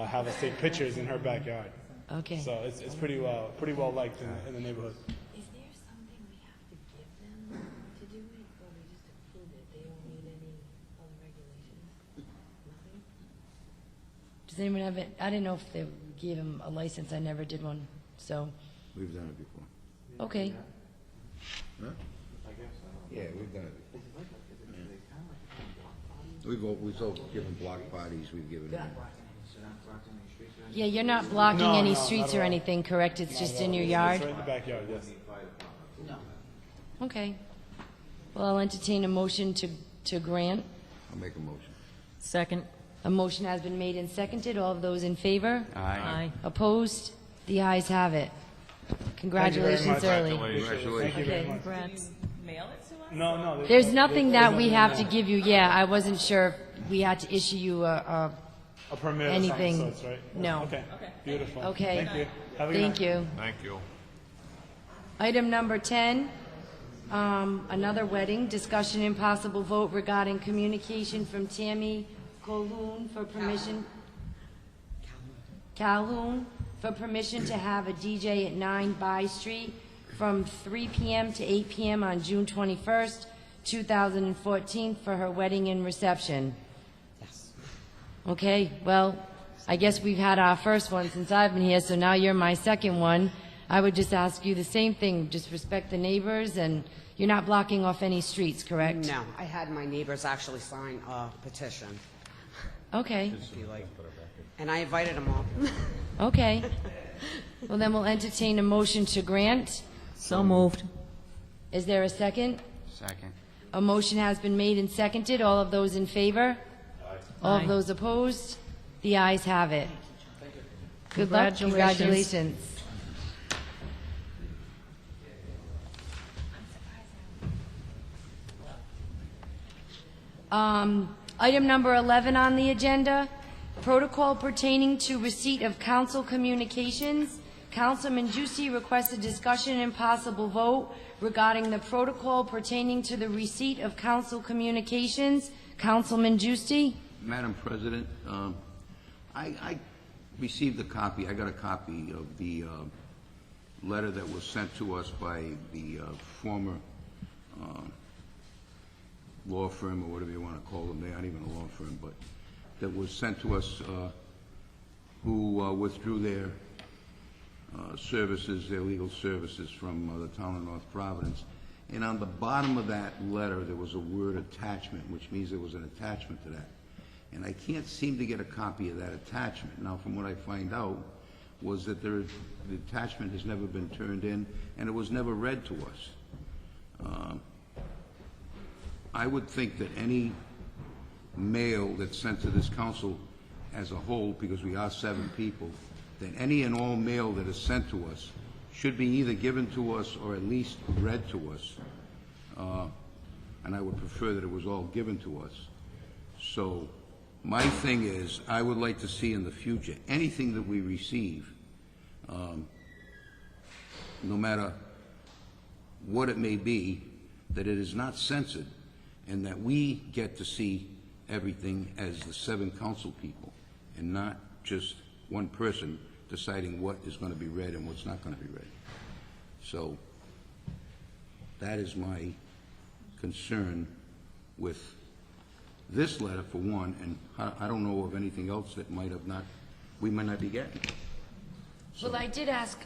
have us take pictures in her backyard. Okay. So it's pretty well liked in the neighborhood. Is there something we have to give them to do it, or we just approve it? They don't need any other regulations? Nothing? Does anyone have it? I didn't know if they gave him a license. I never did one. So, We've done it before. okay. Huh? Yeah, we've done it before. We've all given block parties, we've given them. Yeah, you're not blocking No, any no, streets not or at all. anything, correct? It's Not just at in all. your It's yard? right in the backyard, yes. Okay. Well, I'll entertain a motion to grant. I'll make a motion. Second. A motion has been made and seconded. All of those in favor? Aye. Opposed? The ayes have it. Congratulations much. early. Thank you very Okay. much. Congrats. No. There's nothing that we have to give you. Yeah, I wasn't sure if we had to issue you A permit of anything. some sorts, right? No. Okay. Beautiful. Okay. Thank you. Have a good Thank night. you. Thank you. Item number 10, another wedding, discussion and possible vote regarding communication from Tammy Calhoun for permission. Calhoun for permission to have a DJ at 9 By Street from 3 p.m. to 8 p.m. on June 21st, 2014 for her wedding and reception. Yes. Okay, well, I guess we've had our first one since I've been here, so now you're my second one. I would just ask you the same thing, just respect the neighbors, and you're not blocking off any streets, correct? No, I had my neighbors actually sign a petition, Okay, if you like, and I invited them all. okay. Well, then we'll entertain a motion to grant. So moved. Is there a second? Second. A motion has been made and seconded. All of those in favor? All Aye. of those opposed? The ayes have it. Good luck. Congratulations. Congratulations. Item number 11 on the agenda, protocol pertaining to receipt of council communications. Councilman Juicy requested discussion and possible vote regarding the protocol pertaining to the receipt of council communications. Councilman Juicy? Madam President, I received a copy, I got a copy of the letter that was sent to us by the former law firm, or whatever you want to call them. They aren't even a law firm, but that was sent to us, who withdrew their services, their legal services from the town of North Providence. And on the bottom of that letter, there was a word attachment, which means there was an attachment to that. And I can't seem to get a copy of that attachment. Now, from what I find out, was that the attachment has never been turned in, and it was never read to us. I would think that any mail that's sent to this council as a whole, because we are 7 people, that any and all mail that is sent to us should be either given to us or at least read to us. And I would prefer that it was all given to us. So my thing is, I would like to see in the future, anything that we receive, no matter what it may be, that it is not censored, and that we get to see everything as the 7 council people, and not just one person deciding what is going to be read and what's not going to be read. So that is my concern with this letter, for one, and I don't know of anything else that we might not be getting. Well, I did ask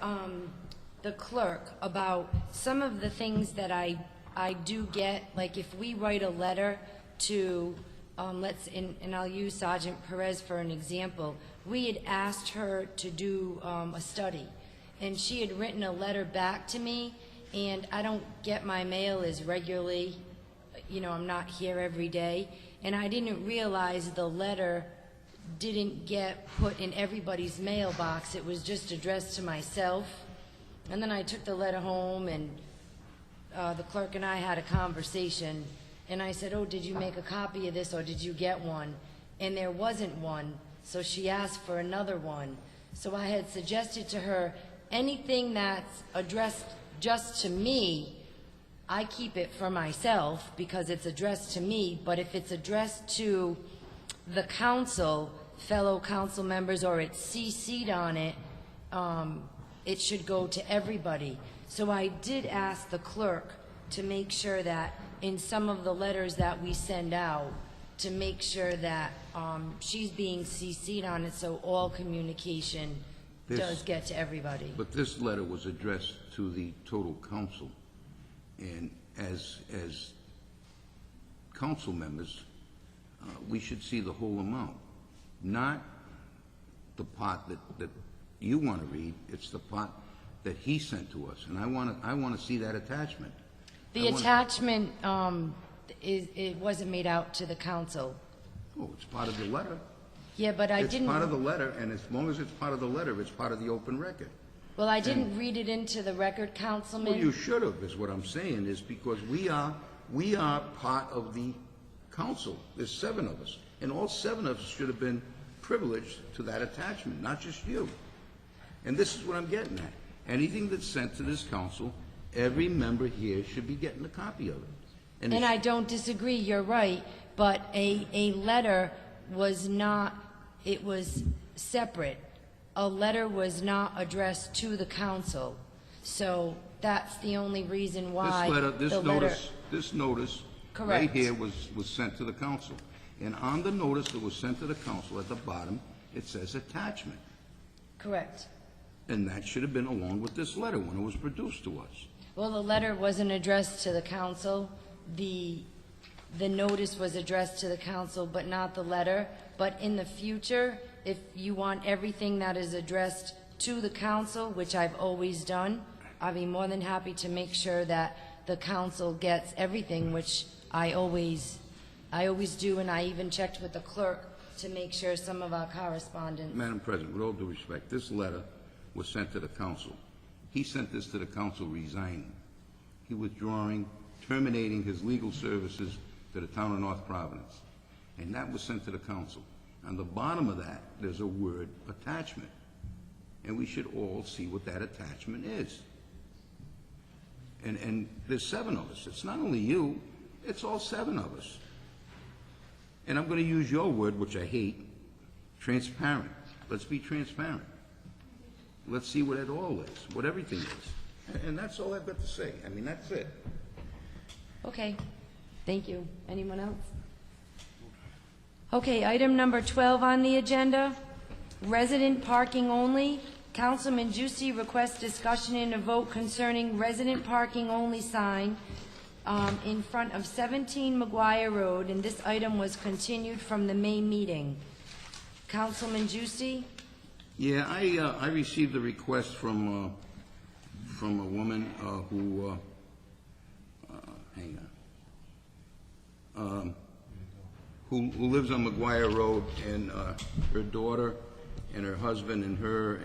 the clerk about some of the things that I do get, like if we write a letter to, and I'll use Sergeant Perez for an example. We had asked her to do a study, and she had written a letter back to me, and I don't get my mail as regularly, I'm not here every day, and I didn't realize the letter didn't get put in everybody's mailbox. It was just addressed to myself. And then I took the letter home, and the clerk and I had a conversation, and I said, oh, did you make a copy of this, or did you get one? And there wasn't one, so she asked for another one. So I had suggested to her, anything that's addressed just to me, I keep it for myself because it's addressed to me, but if it's addressed to the council, fellow council members, or it's CC'd on it, it should go to everybody. So I did ask the clerk to make sure that in some of the letters that we send out, to make sure that she's being CC'd on it, so all communication does get to everybody. But this letter was addressed to the total council, and as council members, we should see the whole amount, not the part that you want to read. It's the part that he sent to us, and I want to see that attachment, The attachment, it wasn't made out to the council. Oh, it's part of the letter. Yeah, but I didn't. It's part of the letter, and as long as it's part of the letter, it's part of the open record. Well, I didn't read it into the record, Councilman. Well, you should have, is what I'm saying, is because we are part of the council. There's 7 of us, and all 7 of us should have been privileged to that attachment, not just you. And this is what I'm getting at. Anything that's sent to this council, every member here should be getting a copy of it. And I don't disagree, you're right, but a letter was not, it was separate. A letter was not addressed to the council. So that's the only reason why This notice right Correct. here was sent to the council. And on the notice that was sent to the council, at the bottom, it says attachment. Correct. And that should have been along with this letter when it was produced to us. Well, the letter wasn't addressed to the council. The notice was addressed to the council, but not the letter. But in the future, if you want everything that is addressed to the council, which I've always done, I'd be more than happy to make sure that the council gets everything, which I always do, and I even checked with the clerk to make sure some of our correspondence. Madam President, with all due respect, this letter was sent to the council. He sent this to the council resigning. He withdrawing, terminating his legal services to the town of North Providence. And that was sent to the council. On the bottom of that, there's a word attachment. And we should all see what that attachment is. And there's 7 of us. It's not only you, it's all 7 of us. And I'm going to use your word, which I hate, transparent. Let's be transparent. Let's see what it all is, what everything is. And that's all I've got to say. I mean, that's it. Okay, thank you. Anyone else? Okay, item number 12 on the agenda, resident parking only. Councilman Juicy requests discussion and a vote concerning resident parking only sign in front of 17 McGuire Road, and this item was continued from the May meeting. Councilman Juicy? Yeah, I received a request from a woman who, hang on, who lives on McGuire Road, and her daughter and her husband and her,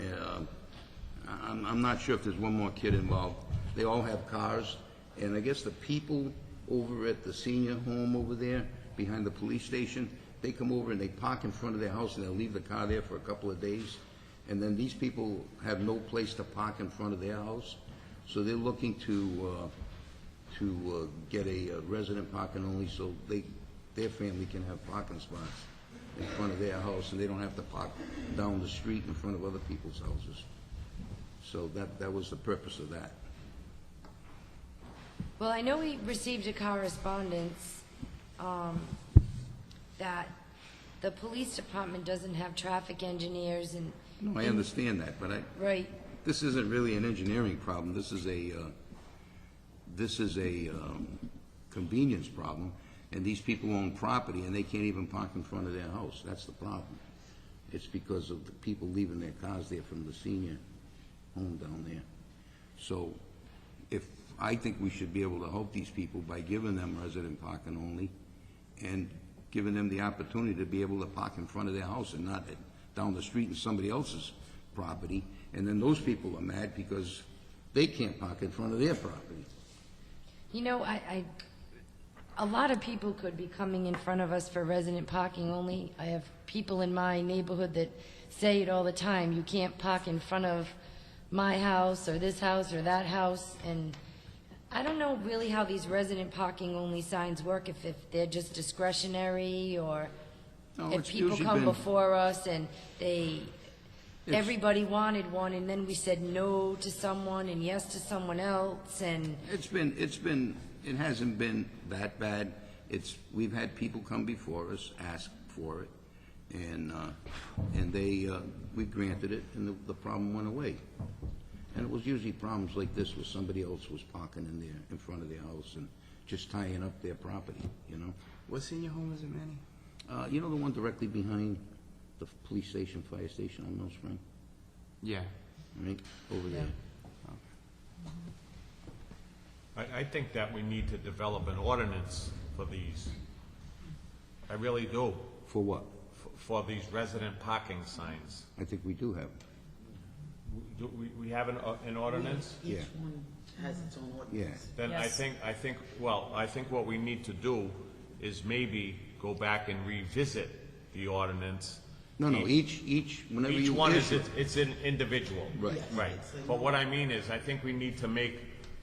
I'm not sure if there's one more kid involved. They all have cars, and I guess the people over at the senior home over there, behind the police station, they come over and they park in front of their house and they'll leave the car there for a couple of days. And then these people have no place to park in front of their house, so they're looking to get a resident parking only, so their family can have parking spots in front of their house, and they don't have to park down the street in front of other people's houses. So that was the purpose of that. Well, I know we received a correspondence that the police department doesn't have traffic engineers and... No, I understand that, but Right. this isn't really an engineering problem. This is a convenience problem, and these people own property, and they can't even park in front of their house. That's the problem. It's because of the people leaving their cars there from the senior home down there. So I think we should be able to help these people by giving them resident parking only and giving them the opportunity to be able to park in front of their house and not down the street in somebody else's property. And then those people are mad because they can't park in front of their property. You know, a lot of people could be coming in front of us for resident parking only. I have people in my neighborhood that say it all the time, you can't park in front of my house or this house or that house, and I don't know really how these resident parking only signs work, if they're just discretionary, or No, if it's people usually come been- before us and everybody wanted one, and then we said no to someone and yes to someone else, and It hasn't been that bad. We've had people come before us, ask for it, and we granted it, and the problem went away. And it was usually problems like this where somebody else was parking in there, in front of their house and just tying up their property, you know? What senior home is it, Manny? You know the one directly behind the police station, fire station on Mill Spring? Yeah. Right, over there. I I think that we need to develop an ordinance for these. I really do. For what? For these resident parking signs. I think we do have. Do we have an ordinance? Yeah. Each one has its own ordinance. Yeah. Then I think what we need to do is maybe go back and revisit the ordinance. No, each, whenever you Each one is, issue. it's an individual. Right. Right. But what I mean is, I think we need to make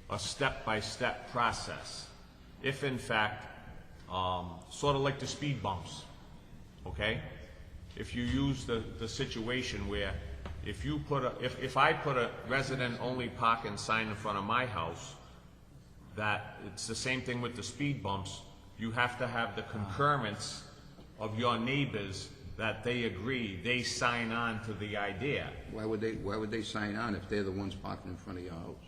a step-by-step process. If in fact, sort of like the speed bumps, okay? If you use the situation where if I put a resident-only parking sign in front of my house, that it's the same thing with the speed bumps. You have to have the concurrence of your neighbors that they agree, they sign on to the idea. Why would they sign on if they're the ones parking in front of your house?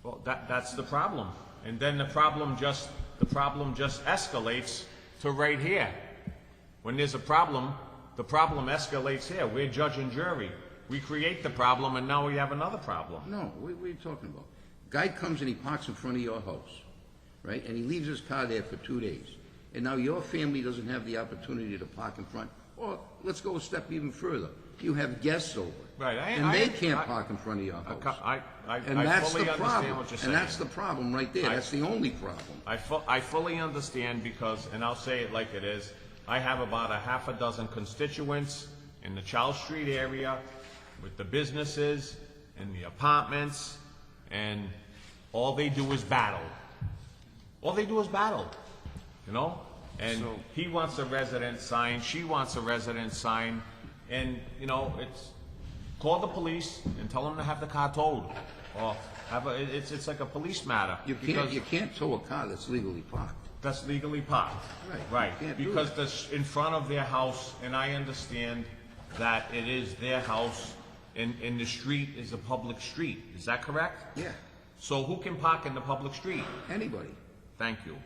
Well, that's the problem. And then the problem just escalates to right here. When there's a problem, the problem escalates here. We're judge and jury. We create the problem, and now we have another problem. No, what are you talking about? Guy comes and he parks in front of your house, right? And he leaves his car there for 2 days. And now your family doesn't have the opportunity to park in front. Or let's go a step even further. You have guests over. Right. And they can't park in front of your house. And that's the problem. And that's the problem right there. That's the only problem. I fully understand because, and I'll say it like it is, I have about a half a dozen constituents in the Charles Street area with the businesses and the apartments, and all they do is battle. All they do is battle, you know? And he wants a resident sign, she wants a resident sign, and, you know, it's, call the police and tell them to have the car towed. Or it's like a police matter. You can't tow a car that's legally parked. That's legally parked. Right. You can't do Because that. that's in front of their house, and I understand that it is their house, and the street is a public street. Is that correct? Yeah. So who can park in the public street? Anybody. Thank you.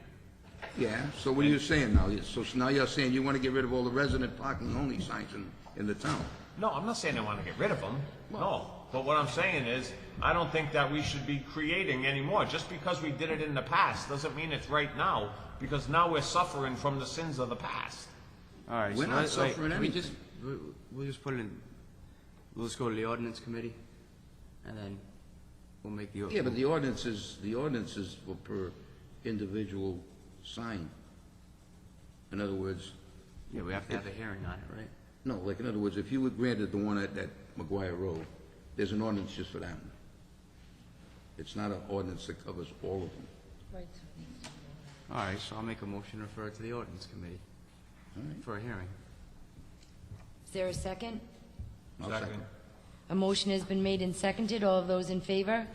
Yeah, so what are you saying now? So now you're saying you want to get rid of all the resident parking only signs in the town? No, I'm not saying I want to get rid of them. No. But what I'm saying is, I don't think that we should be creating any more. Just because we did it in the past doesn't mean it's right now, because now we're suffering from the sins of the past. All right, We're not suffering anything. We'll just put it in, we'll just go to the ordinance committee, and then we'll make the... Yeah, but the ordinance is for per individual sign. In other words... Yeah, we have to have a hearing on it, right? No, like in other words, if you were granted the one at McGuire Road, there's an ordinance just for that one. It's not an ordinance that covers all of them. Right. All right, so I'll make a motion to refer it to the ordinance committee for a hearing. Is there a second? I'll second. A motion has been made and seconded. All of those in favor?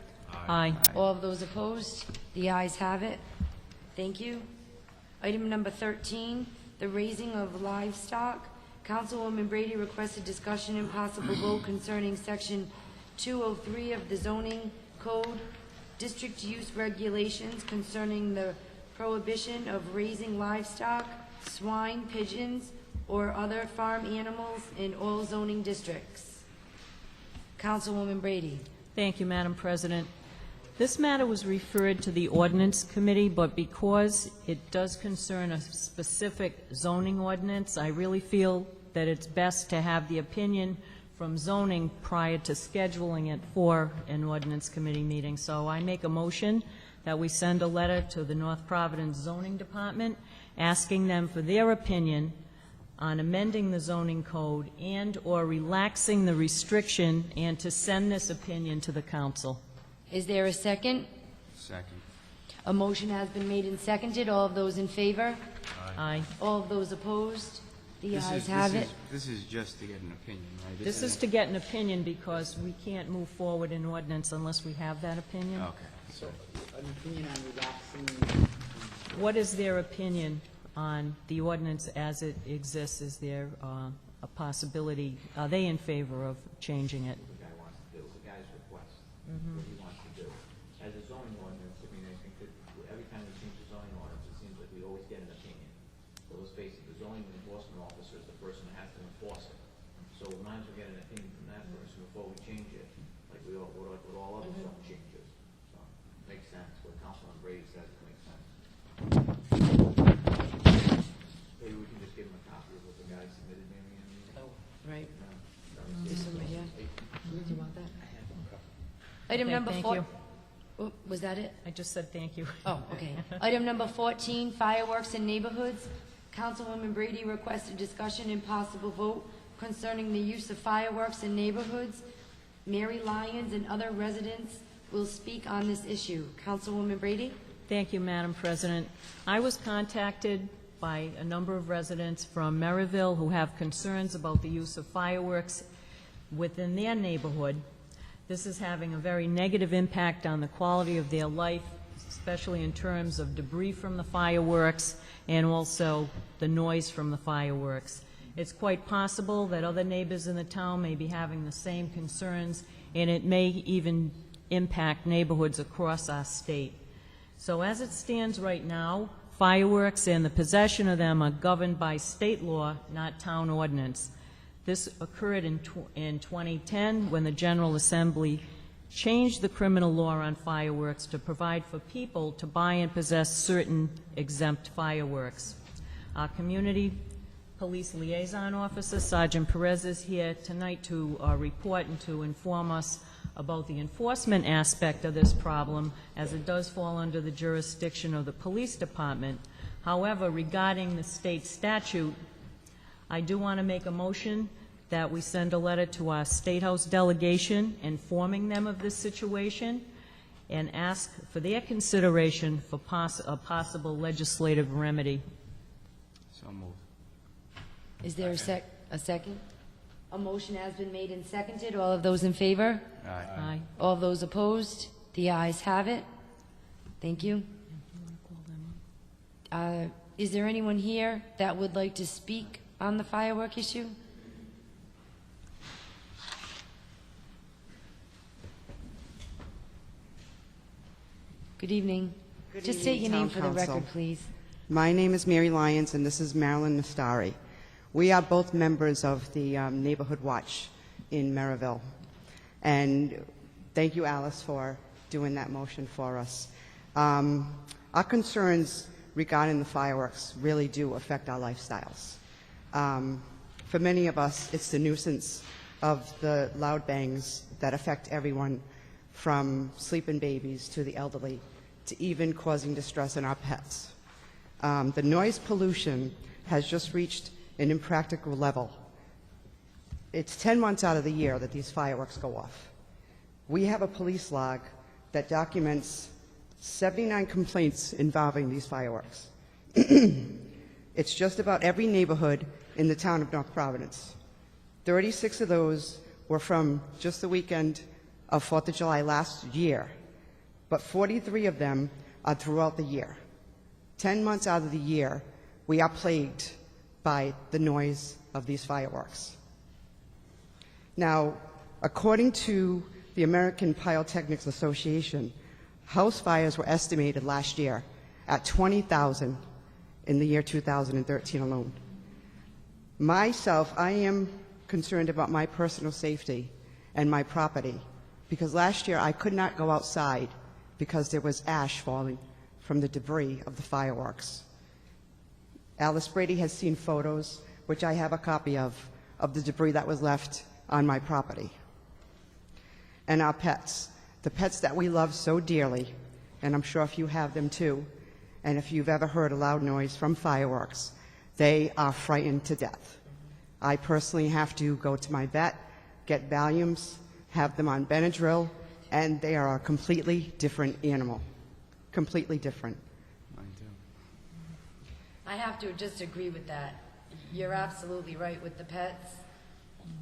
Aye. All of those opposed? The ayes have it. Thank you. Item number 13, the raising of livestock. Councilwoman Brady requested discussion and possible vote concerning Section 203 of the zoning code, district use regulations concerning the prohibition of raising livestock, swine, pigeons, or other farm animals in all zoning districts. Councilwoman Brady. Thank you, Madam President. This matter was referred to the Ordinance Committee, but because it does concern a specific zoning ordinance, I really feel that it's best to have the opinion from zoning prior to scheduling it for an Ordinance Committee meeting. So I make a motion that we send a letter to the North Providence Zoning Department asking them for their opinion on amending the zoning code and/or relaxing the restriction, and to send this opinion to the council. Is there a second? Second. A motion has been made and seconded. All of those in favor? Aye. All of those opposed? The ayes have it. This is just to get an opinion, right? This is to get an opinion because we can't move forward in ordinance unless we have that opinion. Okay. So, an opinion on relaxing... What is their opinion on the ordinance as it exists? Is there a possibility, are they in favor of changing it? The guy wants to do, the guy's request, what he wants to do. As a zoning ordinance, I mean, I think that every time we change the zoning ordinance, it seems like we always get an opinion. So let's face it, the zoning enforcement officer is the person that has to enforce it. So we might as well get an opinion from that person before we change it, like with all other zone changes. So, makes sense what Councilman raise that to make sense. Maybe we can just give them a copy of what the guy submitted, maybe. Right. No, This one right here. Do you want that? Item Okay, number thank 4. you. Oh, was that it? I just said thank you. Oh, okay. Item number 14, fireworks in neighborhoods. Councilwoman Brady requested discussion and possible vote concerning the use of fireworks in neighborhoods. Mary Lyons and other residents will speak on this issue. Councilwoman Brady? Thank you, Madam President. I was contacted by a number of residents from Maryville who have concerns about the use of fireworks within their neighborhood. This is having a very negative impact on the quality of their life, especially in terms of debris from the fireworks and also the noise from the fireworks. It's quite possible that other neighbors in the town may be having the same concerns, and it may even impact neighborhoods across our state. So as it stands right now, fireworks and the possession of them are governed by state law, not town ordinance. This occurred in 2010 when the General Assembly changed the criminal law on fireworks to provide for people to buy and possess certain exempt fireworks. Our community police liaison officer, Sergeant Perez, is here tonight to report and to inform us about the enforcement aspect of this problem, as it does fall under the jurisdiction of the police department. However, regarding the state statute, I do want to make a motion that we send a letter to our State House delegation informing them of this situation and ask for their consideration for a possible legislative remedy. So moved. Is there a second? A motion has been made and seconded. All of those in favor? Aye. All of those opposed? The ayes have it. Thank you. Is there anyone here that would like to speak on the firework issue? Good evening. Good Just evening, state your name Town for the Council. record, please. My name is Mary Lyons, and this is Marilyn Nastari. We are both members of the Neighborhood Watch in Maryville. And thank you, Alice, for doing that motion for us. Our concerns regarding the fireworks really do affect our lifestyles. For many of us, it's the nuisance of the loud bangs that affect everyone, from sleeping babies to the elderly, to even causing distress in our pets. The noise pollution has just reached an impractical level. It's 10 months out of the year that these fireworks go off. We have a police log that documents 79 complaints involving these fireworks. It's just about every neighborhood in the town of North Providence. 36 of those were from just the weekend of 4th of July last year, but 43 of them are throughout the year. 10 months out of the year, we are plagued by the noise of these fireworks. Now, according to the American Pyrotechnics Association, house fires were estimated last year at 20,000 in the year 2013 alone. Myself, I am concerned about my personal safety and my property, because last year I could not go outside because there was ash falling from the debris of the fireworks. Alice Brady has seen photos, which I have a copy of the debris that was left on my property. And our pets, the pets that we love so dearly, and I'm sure if you have them too, and if you've ever heard a loud noise from fireworks, they are frightened to death. I personally have to go to my vet, get Valiums, have them on Benadryl, and they are a completely different animal. Completely different. I have to just agree with that. You're absolutely right with the pets.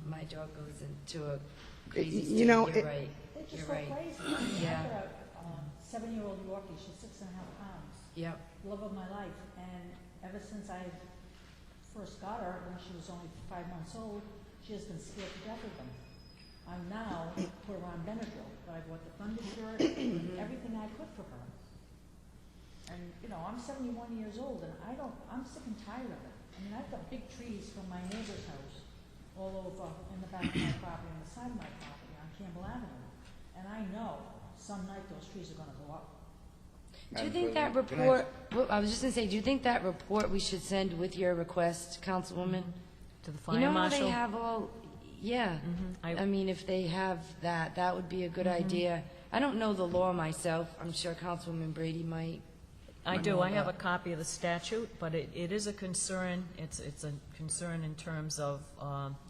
My dog goes into a crazy state. You know, You're right. They just You're go right. crazy. Yeah. I got a 7-year-old Yorkie. She's 6.5 pounds. Yep. Love of my life. And ever since I first got her, when she was only 5 months old, she has been scared to death of them. I'm now put her on Benadryl. I bought the Thunder shirt, everything I could for her. And, you know, I'm 71 years old, and I'm sick and tired of it. I mean, I've got big trees from my neighbor's house all over in the back of my property, on the side of my property, on Campbell Avenue. And I know some night those trees are gonna go up. Do you Madam think that President, can I report, well, I was just gonna say, do you think that report we should send with your request, Councilwoman? To the You fire know how marshal? they have all, yeah. I mean, if they have that, that would be a good idea. I don't know the law myself. I'm sure Councilwoman Brady might. I might do. know I have a about- copy of the statute, but it is a concern. It's a concern in terms of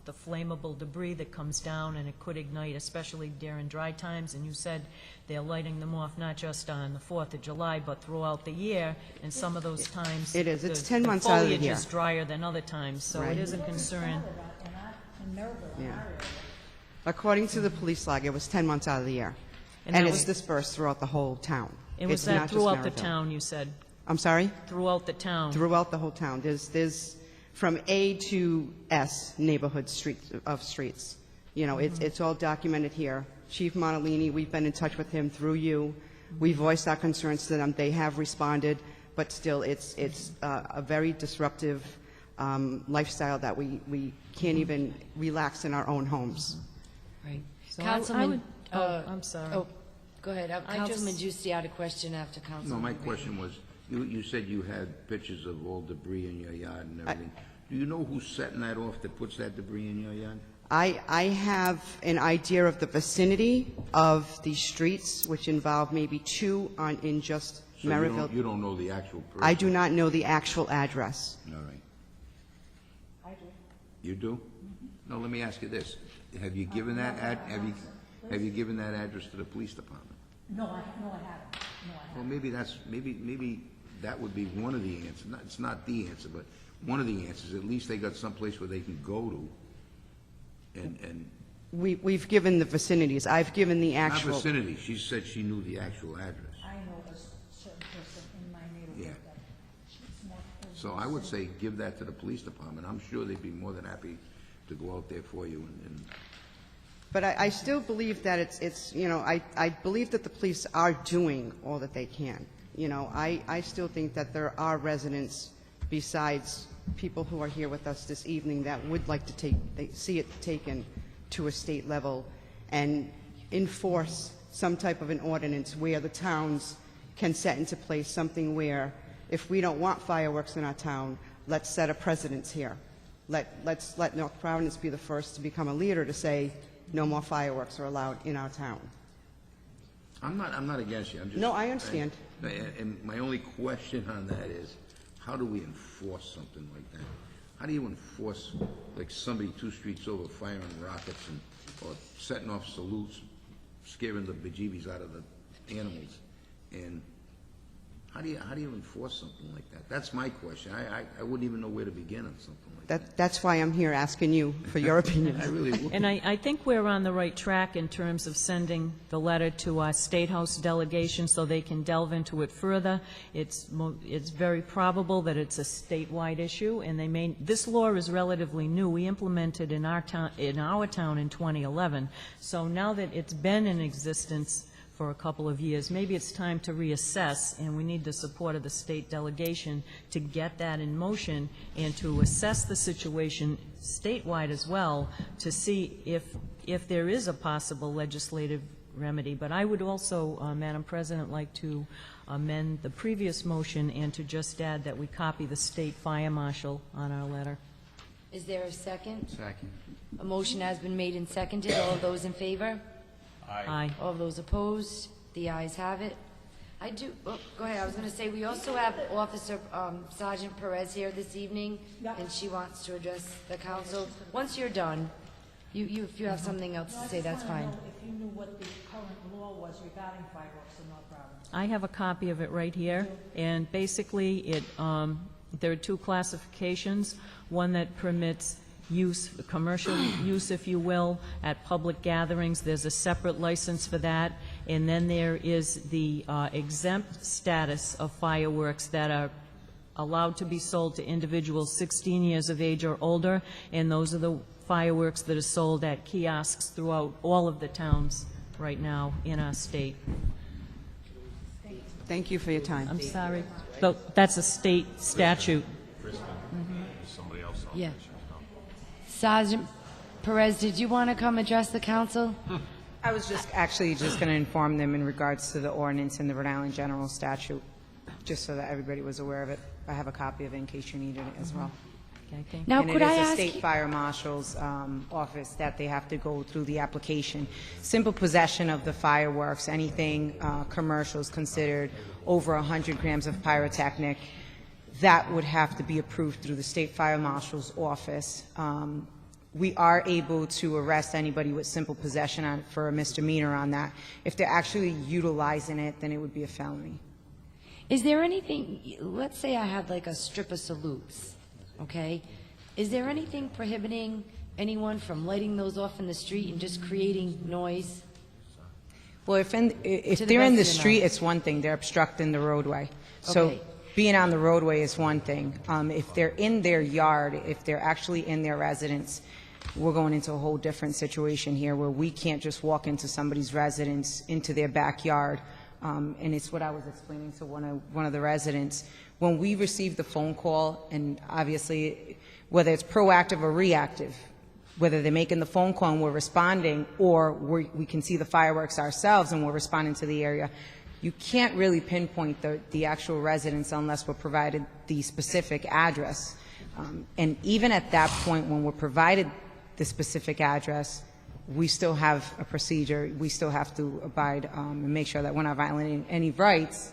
the flammable debris that comes down, and it could ignite, especially during dry times. And you said they're lighting them off not just on the 4th of July, but throughout the year. And some of those times, It is. It's the- 10 months out of the foliage year. is drier than other times, so Right. it is a concern. In Maryville, in Yeah. our area. According to the police log, it was 10 months out of the year. And And that it's was- dispersed throughout the whole town. It was It's that not just throughout the Maryville. town, you said? I'm sorry? Throughout the town. Throughout the whole town. There's from A to S neighborhood streets. You know, it's all documented here. Chief Montalini, we've been in touch with him through you. We voiced our concerns to them. They have responded, but still, it's a very disruptive lifestyle that we can't even relax in our own homes. Right. So I Councilman, would- I'm sorry. Oh, go ahead. I Councilman just- Giusti had a question after Councilman. No, my Brady. question was, you said you had pictures of all debris in your yard and everything. Do you know who's setting that off that puts that debris in your yard? I have an idea of the vicinity of these streets, which involve maybe two in just So Maryville. you don't know the actual person? I do not know the actual address. All right. I do. You do? No, let me ask you this. Have you given that have you given that address to the police department? No, I haven't. No, I haven't. Well, maybe that would be one of the answers. It's not the answer, but one of the answers. At least they got someplace where they can go to. And We've given the vicinities. I've given the not actual. vicinity. She said she knew the actual address. I know a certain person in my neighborhood Yeah. that she's more. So I would say give that to the police department. I'm sure they'd be more than happy to go out there for you and But I still believe that it's you know, I believe that the police are doing all that they can. You know, I still think that there are residents besides people who are here with us this evening that would like to see it taken to a state level and enforce some type of an ordinance where the towns can set into place something where if we don't want fireworks in our town, let's set a precedence here. Let's let North Providence be the first to become a leader to say no more fireworks are allowed in our town. I'm not against you. I'm just. No, I understand. And my only question on that is, how do we enforce something like that? How do you enforce, like somebody 2 streets over firing rockets or setting off salutes, scaring the bejeebies out of the animals? And how do you enforce something like that? That's my question. I wouldn't even know where to begin on something like that. That's why I'm here asking you for your opinion. I really would. And I think we're on the right track in terms of sending the letter to our State House delegation so they can delve into it further. It's very probable that it's a statewide issue, and this law is relatively new. We implemented in our town in 2011. So now that it's been in existence for a couple of years, maybe it's time to reassess, and we need the support of the state delegation to get that in motion and to assess the situation statewide as well to see if there is a possible legislative remedy. But I would also, Madam President, like to amend the previous motion and to just add that we copy the state fire marshal on our letter. Is there a second? Second. A motion has been made and seconded. All of those in favor? Aye. All of those opposed? The ayes have it. Go ahead. I was going to say, we also have Officer Sergeant Perez here this evening, and she wants to address the council. Once you're done, if you have something else to say, that's fine. I just want to know if you knew what the current law was regarding fireworks in North Providence. I have a copy of it right here, and basically there are 2 classifications, one that permits use, commercial use, if you will, at public gatherings. There's a separate license for that, and then there is the exempt status of fireworks that are allowed to be sold to individuals 16 years of age or older, and those are the fireworks that are sold at kiosks throughout all of the towns right now in our state. Thank you for your time. I'm sorry. That's a state statute. Somebody else on Yeah. Sergeant Perez, did you want to come address the council? I was just actually just going to inform them in regards to the ordinance and the Rhode Island General Statute, just so that everybody was aware of it. I have a copy of it in case you needed it as well. Okay, thank you. Now, And could I it is ask the State Fire Marshal's office that they have to go through the application. Simple possession of the fireworks, anything commercials considered over 100 grams of pyrotechnic, that would have to be approved through the State Fire Marshal's office. We are able to arrest anybody with simple possession for a misdemeanor on that. If they're actually utilizing it, then it would be a felony. Is there anything, let's say I had like a strip of salutes, okay? Is there anything prohibiting anyone from lighting those off in the street and just creating noise? Well, if To the they're in the best of your street, knowledge. it's one thing. They're obstructing the roadway. So Okay. being on the roadway is one thing. If they're in their yard, if they're actually in their residence, we're going into a whole different situation here where we can't just walk into somebody's residence, into their backyard. And it's what I was explaining to one of the residents. When we receive the phone call, and obviously, whether it's proactive or reactive, whether they're making the phone call and we're responding, or we can see the fireworks ourselves and we're responding to the area, you can't really pinpoint the actual residence unless we're provided the specific address. And even at that point, when we're provided the specific address, we still have a procedure. We still have to abide and make sure that we're not violating any rights,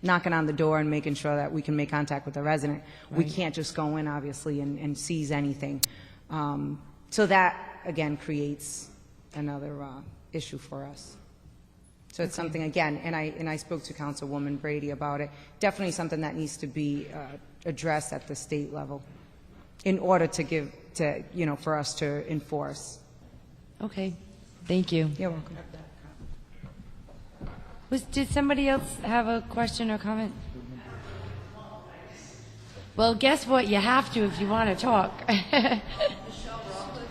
knocking on the door and making sure that we can make contact with the resident. We Right. can't just go in, obviously, and seize anything. So that, again, creates another issue for us. So it's something, again, and I spoke to Councilwoman Brady about it, definitely something that needs to be addressed at the state level in order for us to enforce. Okay, thank you. You're welcome. Did somebody else have a question or comment? Well, guess what? You have to if you want to talk.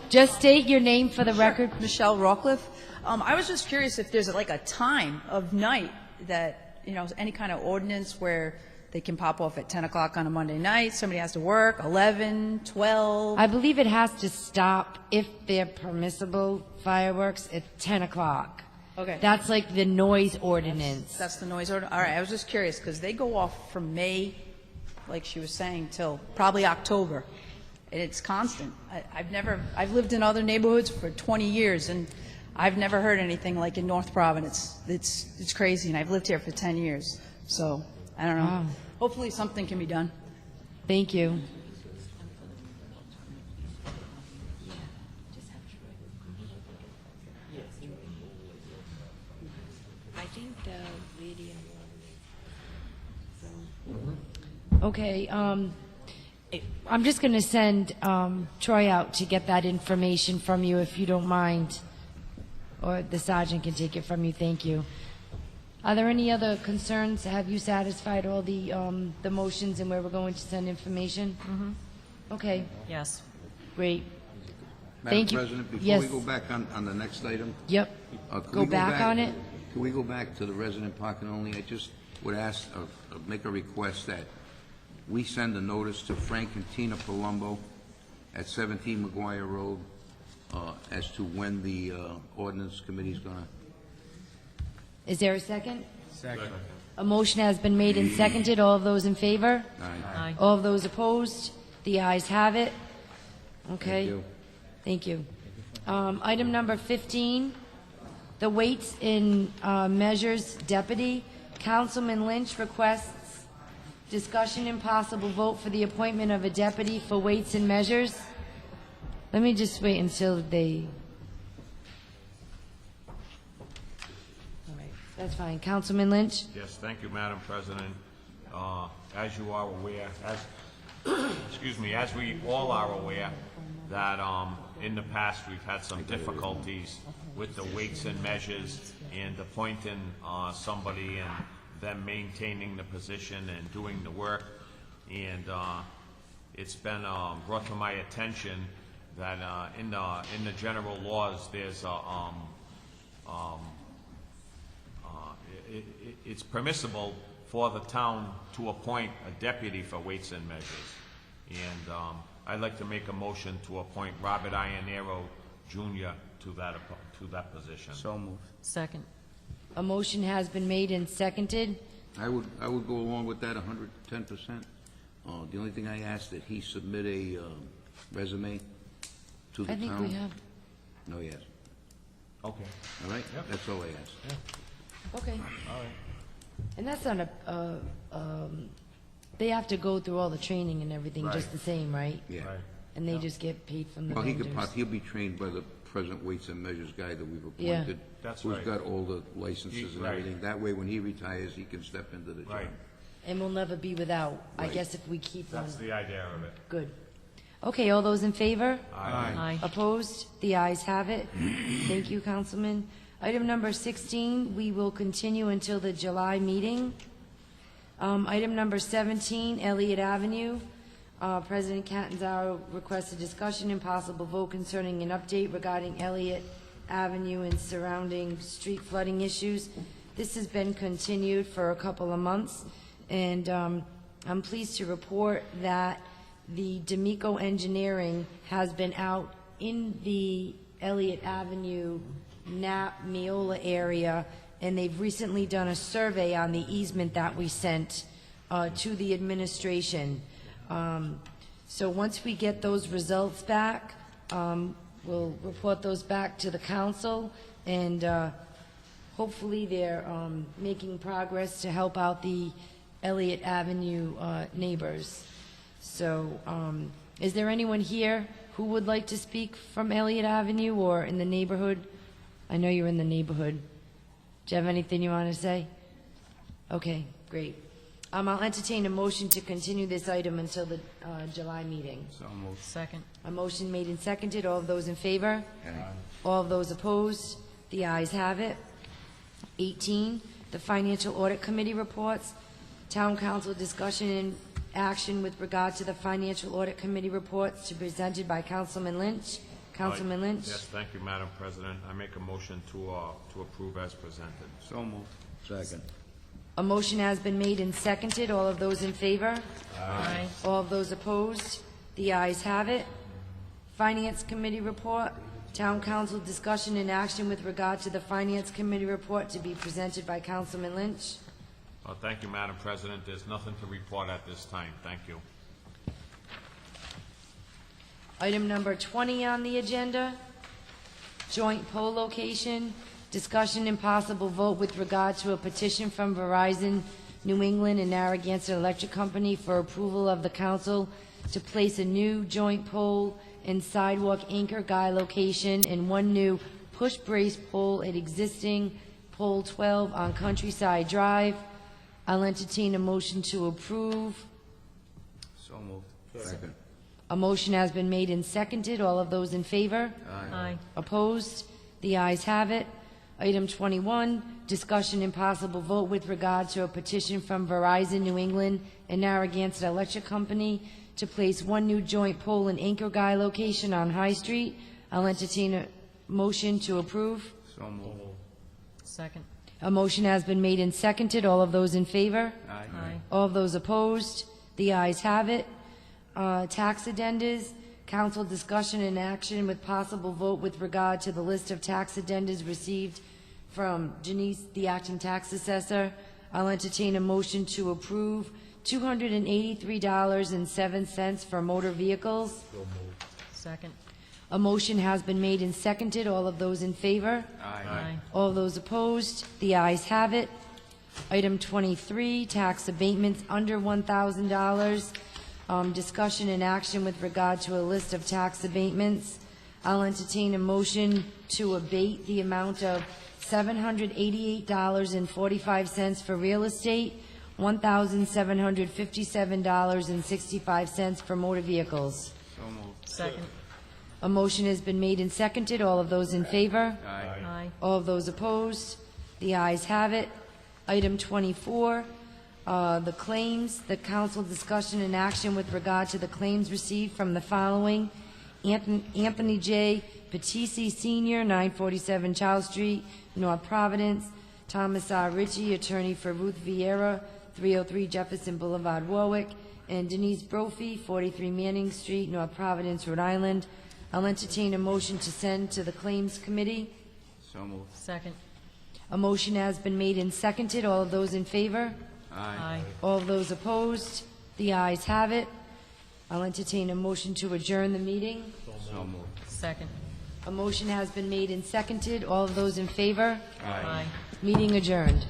Just state your name for the record. Michelle Rockcliffe. I was just curious if there's like a time of night that, any kind of ordinance where they can pop off at 10 o'clock on a Monday night, somebody has to work, 11, 12. I believe it has to stop if they're permissible fireworks at 10 o'clock. Okay. That's like the noise ordinance. That's the noise order. All right, I was just curious because they go off from May, like she was saying, till probably October. And it's constant. I've lived in other neighborhoods for 20 years and I've never heard anything like in North Providence. It's crazy, and I've lived here for 10 years. So, I don't know. Wow. Hopefully something can be done. Thank you. I think the lady Okay, I'm just going to send Troy out to get that information from you, if you don't mind. Or the sergeant can take it from you. Thank you. Are there any other concerns? Have you satisfied all the motions and where we're going to send information? Mm-hmm. Okay. Yes. Great. Madam Thank you. President, before Yes. we go back on the next item. Yep. could Go we back on it? Can we go back to the resident parking only? I just would ask, make a request that we send a notice to Frank and Tina Palumbo at 17 McGuire Road as to when the ordinance committee is going to... Is there a second? Second. A motion has been made and seconded. All of those in favor? Aye. All of those opposed? The ayes have it. Okay. Thank you. Thank you. Item number 15, the Weights and Measures Deputy. Councilman Lynch requests discussion and possible vote for the appointment of a deputy for Weights and Measures. Let me just wait until they... All right, that's fine. Councilman Lynch? Yes, thank you, Madam President. As you are aware, excuse me, as we all are aware, that in the past we've had some difficulties with the weights and measures and appointing somebody and them maintaining the position and doing the work. And it's been brought to my attention that in the general laws there's it's permissible for the town to appoint a deputy for weights and measures. And I'd like to make a motion to appoint Robert Iannero Jr. to that position. So moved. Second. A motion has been made and seconded. I would go along with that 110%. The only thing I asked that he submit a resume to the I town. think we have. No, he hasn't. Okay. All right? Yep. That's all I asked. Okay. All right. And that's not they have to go through all the training and everything just Right. the same, right? Yeah. Right. And they just get paid from the Well, vendors. he'll be trained by the present weights and measures guy that we've Yeah. appointed. That's who's right. got all the licenses and Right. everything. That way, when he retires, he can step into the job. Right. And we'll never be without, I Right. guess, if we keep one. That's the idea of it. Good. Okay, all those in favor? Aye. Aye. Opposed? The ayes have it. Thank you, Councilman. Item number 16, we will continue until the July meeting. Item number 17, Elliott Avenue. President Catanzaro requests a discussion and possible vote concerning an update regarding Elliott Avenue and surrounding street flooding issues. This has been continued for a couple of months, and I'm pleased to report that the D'Amico Engineering has been out in the Elliott Avenue, Knapp, Meola area, and they've recently done a survey on the easement that we sent to the administration. So once we get those results back, we'll report those back to the council, and hopefully they're making progress to help out the Elliott Avenue neighbors. So is there anyone here who would like to speak from Elliott Avenue or in the neighborhood? I know you're in the neighborhood. Do you have anything you want to say? Okay, great. I'll entertain a motion to continue this item until the July meeting. So moved. Second. A motion made and seconded. All of those in favor? All of those opposed? The ayes have it. 18, the Financial Audit Committee reports. Town Council discussion and action with regard to the Financial Audit Committee reports to be presented by Councilman Lynch. Councilman Lynch? Yes, thank you, Madam President. I make a motion to approve as presented. So moved. Second. A motion has been made and seconded. All of those in favor? Aye. All of those opposed? The ayes have it. Finance Committee report. Town Council discussion and action with regard to the Finance Committee report to be presented by Councilman Lynch. Thank you, Madam President. There's nothing to report at this time. Thank you. Item number 20 on the agenda, joint poll location, discussion and possible vote with regard to a petition from Verizon New England and Narragansett Electric Company for approval of the council to place a new joint pole and sidewalk anchor guy location and one new push brace pole at existing pole 12 on Countryside Drive. I'll entertain a motion to approve. So moved. Second. A motion has been made and seconded. All of those in favor? Aye. Opposed? The ayes have it. Item 21, discussion and possible vote with regard to a petition from Verizon New England and Narragansett Electric Company to place one new joint pole and anchor guy location on High Street. I'll entertain a motion to approve. So moved. Second. A motion has been made and seconded. All of those in favor? Aye. All of those opposed? The ayes have it. Tax addendas, council discussion and action with possible vote with regard to the list of tax addendas received from Janice, the acting tax assessor. I'll entertain a motion to approve $283.07 for motor vehicles. Second. A motion has been made and seconded. All of those in favor? Aye. All those opposed? The ayes have it. Item 23, tax abatements under $1,000. Discussion and action with regard to a list of tax abatements. I'll entertain a motion to abate the amount of $788.45 for real estate, $1,757.65 for motor vehicles. So moved. Second. A motion has been made and seconded. All of those in favor? Aye. All of those opposed? The ayes have it. Item 24, the claims, the council discussion and action with regard to the claims received from the following: Anthony J. Patisi Sr., 947 Charles Street, North Providence; Thomas R. Ritchie, attorney for Ruth Vieira, 303 Jefferson Boulevard, Warwick; and Denise Brophy, 43 Manning Street, North Providence, Rhode Island. I'll entertain a motion to send to the Claims Committee. So moved. Second. A motion has been made and seconded. All of those in favor? Aye. All of those opposed? The ayes have it. I'll entertain a motion to adjourn the meeting. So moved. Second. A motion has been made and seconded. All of those in favor? Aye. Meeting adjourned.